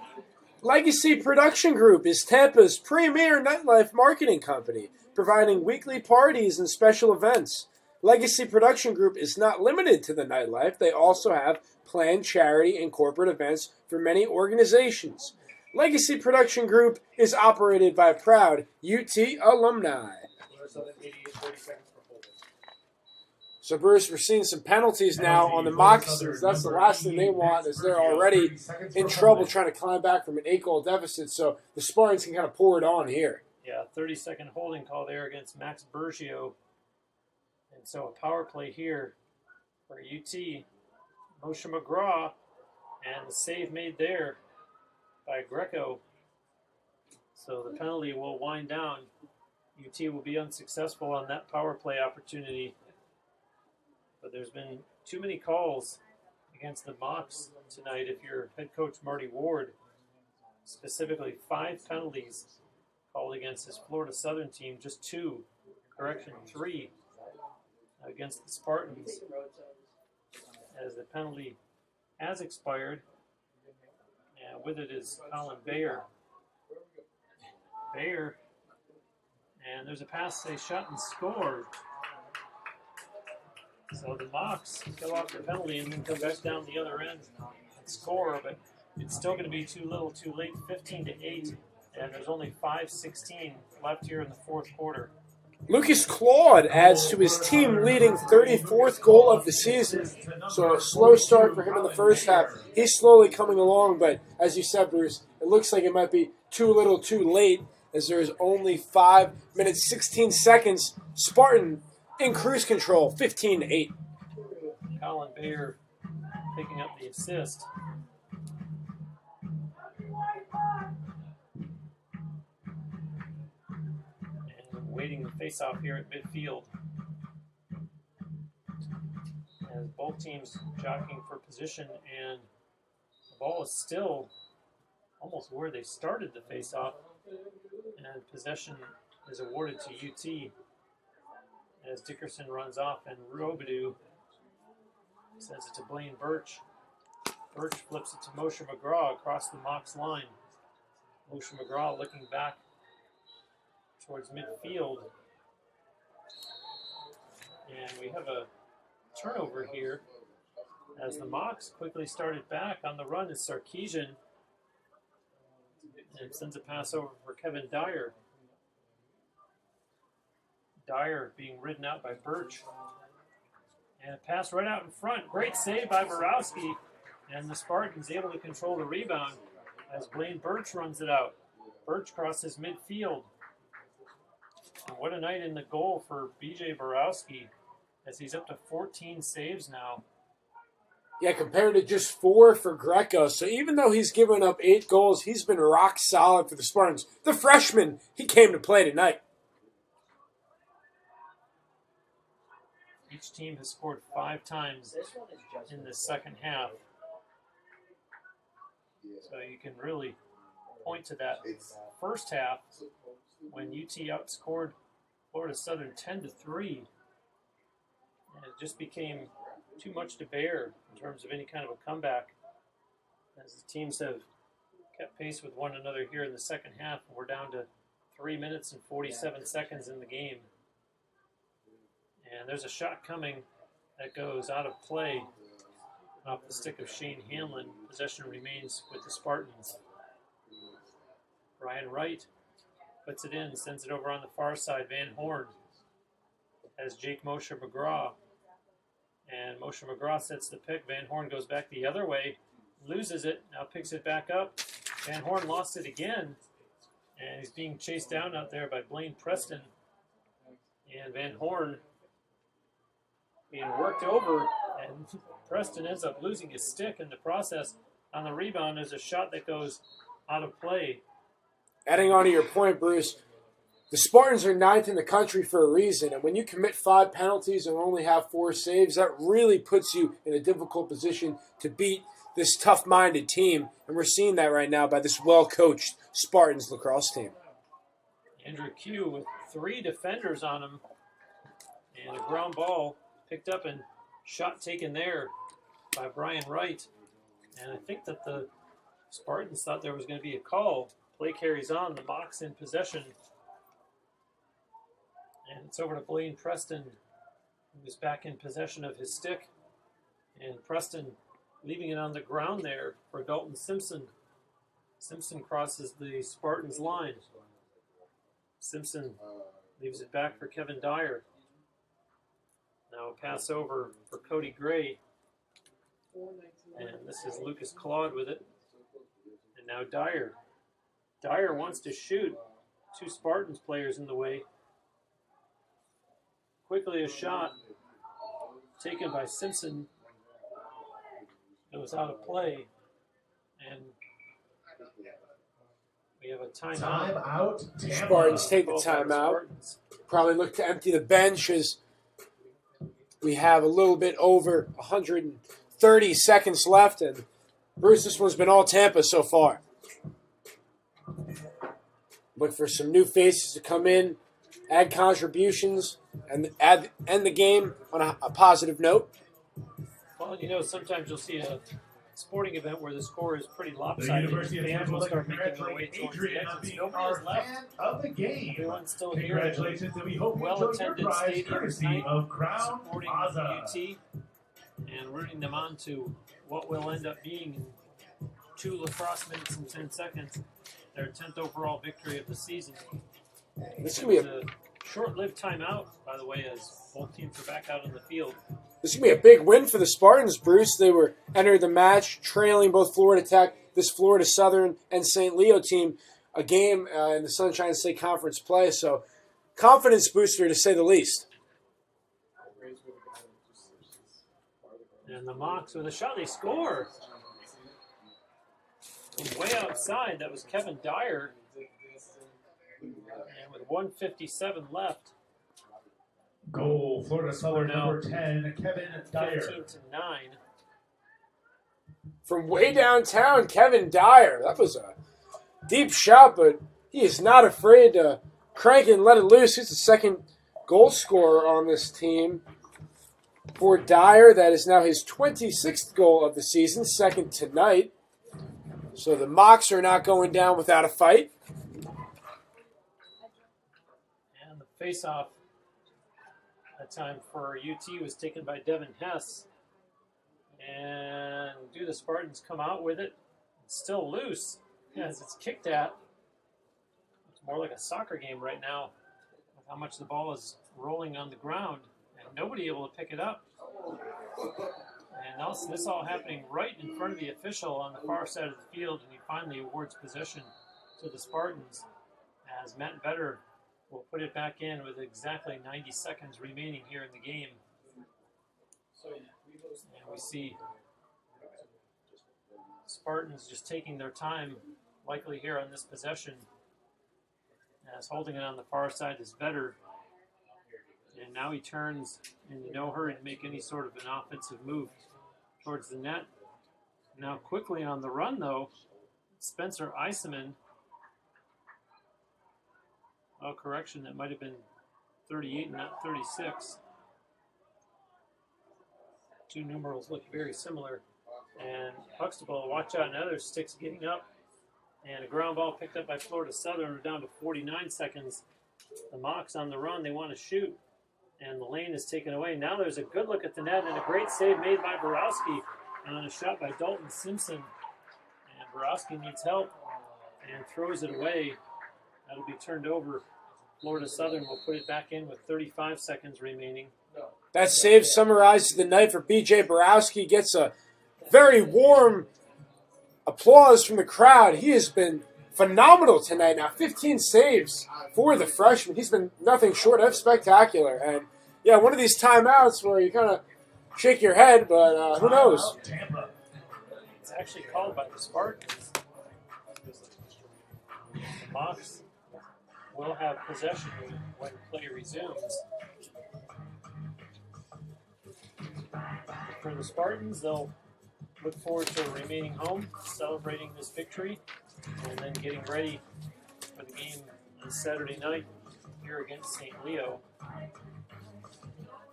Legacy Production Group is Tampa's premier nightlife marketing company, providing weekly parties and special events. Legacy Production Group is not limited to the nightlife. They also have planned charity and corporate events for many organizations. Legacy Production Group is operated by proud UT alumni. So, Bruce, we're seeing some penalties now on the Moccasins. That's the last thing they want, as they're already in trouble trying to climb back from an 8-goal deficit. So the Spartans can kind of pour it on here. Yeah, 30-second holding call there against Max Bergio. And so a power play here for UT. Moshe McGraw, and the save made there by Greco. So the penalty will wind down. UT will be unsuccessful on that power play opportunity. But there's been too many calls against the Mocs tonight if you're head coach Marty Ward. Specifically 5 penalties called against this Florida Southern team, just 2, 3 against the Spartans. As the penalty has expired, and with it is Colin Bayer. Bayer, and there's a pass, they shot and scored. So the Mocs kill off the penalty and then come back down the other end and score, but it's still going to be too little, too late, 15-8, and there's only 5:16 left here in the fourth quarter. Lucas Claude adds to his team-leading 34th goal of the season. So a slow start for him in the first half. He's slowly coming along, but as you said, Bruce, it looks like it might be too little, too late, as there is only 5 minutes, 16 seconds. Spartan in cruise control, 15-8. Colin Bayer picking up the assist. And waiting the face-off here at midfield. As both teams jockeying for position, and the ball is still almost where they started the face-off, and possession is awarded to UT. As Dickerson runs off and Robidoux sends it to Blaine Birch. Birch flips it to Moshe McGraw across the Mocs line. Moshe McGraw looking back towards midfield. And we have a turnover here as the Mocs quickly started back. On the run is Sarkeesian. And sends a pass over for Kevin Dyer. Dyer being ridden out by Birch. And a pass right out in front. Great save by Borowski. And the Spartans able to control the rebound as Blaine Birch runs it out. Birch crosses midfield. And what a night in the goal for BJ Borowski, as he's up to 14 saves now. Yeah, compared to just 4 for Greco. So even though he's given up 8 goals, he's been rock solid for the Spartans. The freshman, he came to play tonight. Each team has scored 5 times in the second half. So you can really point to that first half when UT outscored Florida Southern 10-3. And it just became too much to bear in terms of any kind of a comeback, as the teams have kept pace with one another here in the second half. We're down to 3 minutes and 47 seconds in the game. And there's a shot coming that goes out of play off the stick of Shane Hanlon. Possession remains with the Spartans. Brian Wright puts it in, sends it over on the far side. Van Horn has Jake Moshe McGraw. And Moshe McGraw sets the pick. Van Horn goes back the other way, loses it, now picks it back up. Van Horn lost it again, and he's being chased down out there by Blaine Preston. And Van Horn being worked over, and Preston ends up losing his stick in the process. On the rebound, there's a shot that goes out of play. Adding on to your point, Bruce, the Spartans are 9th in the country for a reason, and when you commit 5 penalties and only have 4 saves, that really puts you in a difficult position to beat this tough-minded team, and we're seeing that right now by this well-coached Spartans lacrosse team. Andrew Q with 3 defenders on him, and a ground ball picked up and shot taken there by Brian Wright. And I think that the Spartans thought there was going to be a call. Play carries on, the Mocs in possession. And it's over to Blaine Preston, who's back in possession of his stick. And Preston leaving it on the ground there for Dalton Simpson. Simpson crosses the Spartans line. Simpson leaves it back for Kevin Dyer. Now a pass over for Cody Gray. And this is Lucas Claude with it. And now Dyer. Dyer wants to shoot. 2 Spartans players in the way. Quickly a shot taken by Simpson. It was out of play. And we have a timeout. Timeout. Spartans take the timeout. Probably look to empty the bench as we have a little bit over 130 seconds left. And Bruce, this one's been all Tampa so far. Look for some new faces to come in, add contributions, and end the game on a positive note. Well, you know, sometimes you'll see a sporting event where the score is pretty The lopsided. University of Fans Tampa will would like to start making their way congratulate towards the Adrian on exits. being Nobody our is left. fan of the game. Everyone's still here. Congratulations, and we hope you enjoy your Well-attended prize stadium courtesy tonight, of Crown supporting Plaza. UT and rooting them on to what will end up being in 2 lacrosse minutes and 10 seconds, their 10th overall victory of the season. This It could be was a a short-lived timeout, by the way, as both teams are back out on the field. This is going to be a big win for the Spartans, Bruce. They were entered the match trailing both Florida Tech, this Florida Southern, and St. Leo team, a game in the Sunshine State Conference play. So, confidence booster to say the least. And the Mocs with a shot, they score. From way outside, that was Kevin Dyer. And with 1:57 left, Goal, Florida Southern now number 10, Kevin Dyer. 15-9. From way downtown, Kevin Dyer. That was a deep shot, but he is not afraid to crank it and let it loose. He's the second goal scorer on this team. For Dyer, that is now his 26th goal of the season, second tonight. So the Mocs are not going down without a fight. And the face-off that time for UT was taken by Devin Hess. And do the Spartans come out with it? It's still loose as it's kicked at. It's more like a soccer game right now with how much the ball is rolling on the ground and nobody able to pick it up. And also this all happening right in front of the official on the far side of the field, and he finally awards possession to the Spartans as Matt Vetter will put it back in with exactly 90 seconds remaining here in the game. And we see Spartans just taking their time, likely here on this possession, as holding it on the far side is Vetter. And now he turns in no hurry to make any sort of an offensive move towards the net. Now quickly on the run, though, Spencer Eiseman. Oh, correction, that might have been 38, not 36. 2 numerals look very similar. And Huxtable, watch out, another sticks getting up. And a ground ball picked up by Florida Southern. We're down to 49 seconds. The Mocs on the run, they want to shoot. And the lane is taken away. Now there's a good look at the net and a great save made by Borowski on a shot by Dalton Simpson. And Borowski needs help and throws it away. That'll be turned over Florida Southern will put it back in with 35 seconds remaining. That save summarizes the night for B.J. Borowski. Gets a very warm applause from the crowd. He has been phenomenal tonight. Now, 15 saves for the freshman. He's been nothing short of spectacular. And, yeah, one of these timeouts where you kind of shake your head, but who knows? It's actually called by the Spartans. The Mocs will have possession when play resumes. For the Spartans, they'll look forward to remaining home, celebrating this victory, and then getting ready for the game on Saturday night here against St. Leo.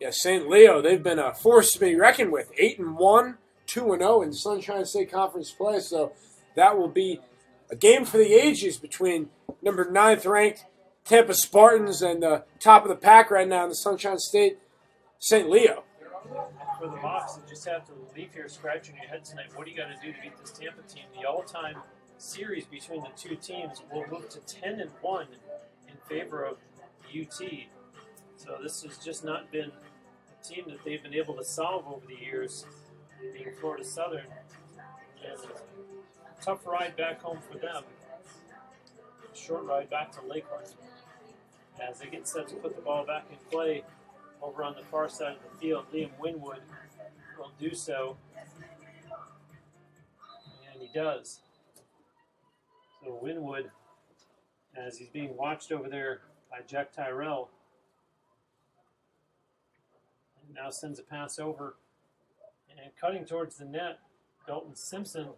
Yeah, St. Leo, they've been a force to be reckoned with. 8-1, 2-0 in Sunshine State Conference play, so that will be a game for the ages between number 9th ranked Tampa Spartans and the top of the pack right now in the Sunshine State, St. Leo. For the Mocs, you just have to leave here scratching your head tonight. What do you got to do to beat this Tampa team? The all-time series between the two teams will move to 10-1 in favor of UT. So this has just not been a team that they've been able to solve over the years, being Florida Southern. And a tough ride back home for them. A short ride back to Lakeland as they get set to put the ball back in play. Over on the far side of the field, Liam Winwood will do so, and he does. So Winwood, as he's being watched over there by Jack Tyrell, now sends a pass over, and cutting towards the net, Dalton Simpson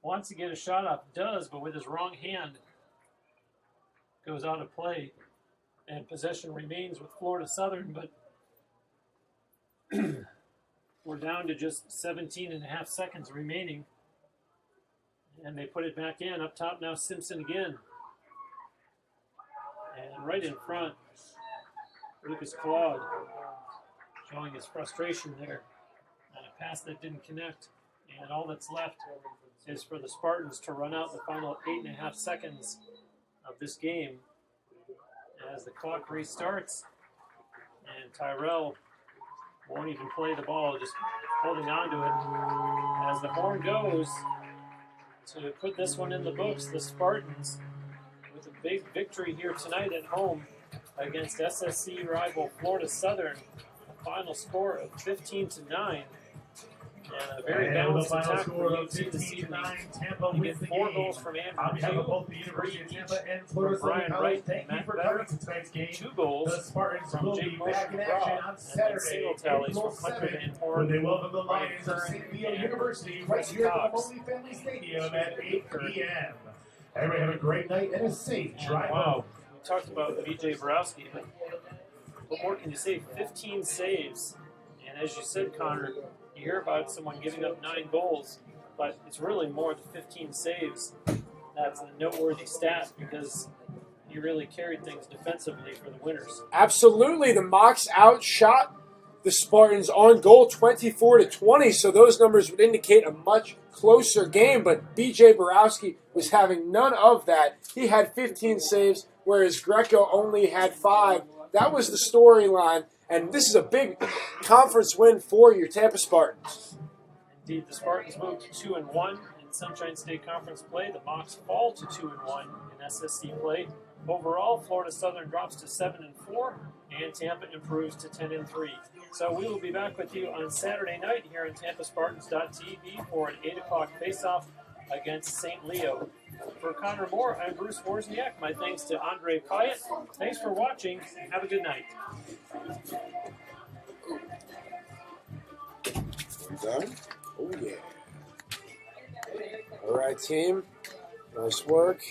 wants to get a shot off, does, but with his wrong hand, goes out of play. And possession remains with Florida Southern, but we're down to just 17 and a half seconds remaining. And they put it back in. Up top now, Simpson again. And right in front, Lucas Claude showing his frustration there on a pass that didn't connect. And all that's left is for the Spartans to run out the final 8.5 seconds of this game. As the clock restarts, and Tyrell won't even play the ball, just holding on to it. As the horn goes to put this one in the books, the Spartans with a big victory here tonight at home against SSC rival Florida Southern. A final score of 15-9. And a very balanced attack for UT this evening. You get 4 goals from Andrew Q, 3 each from Brian Wright and Matt Better, 2 goals from Jake Motion McGraw, and then single tallies from Hunter Van Horn, They welcome the Brian Lions of Curran, St. Leo and University right Chris here at the Cox. Holy Family Stadium at 8 p.m. Everybody have a great night and a safe drive home. Wow, we talked about B.J. Borowski, but what more can you say? 15 saves, and as you said, Connor, you hear about someone giving up 9 goals, but it's really more than 15 saves. That's a noteworthy stat because he really carried things defensively for the winners. Absolutely. The Mocs outshot the Spartans on goal 24-20, so those numbers would indicate a much closer game, but B.J. Borowski was having none of that. He had 15 saves, whereas Greco only had 5. That was the storyline. And this is a big conference win for your Tampa Spartans. Indeed, the Spartans moved to 2-1 in Sunshine State Conference play. The Mocs fall to 2-1 in SSC play. Overall, Florida Southern drops to 7-4, and Tampa improves to 10-3. So we will be back with you on Saturday night here on TampaSpartans.tv for an 8 o'clock face-off against St. Leo. For Connor Moore, I'm Bruce Wozniak. My thanks to Andre Pyatt. Thanks for watching. Have a good night. Done? Oh, yeah. All right, team. Nice work.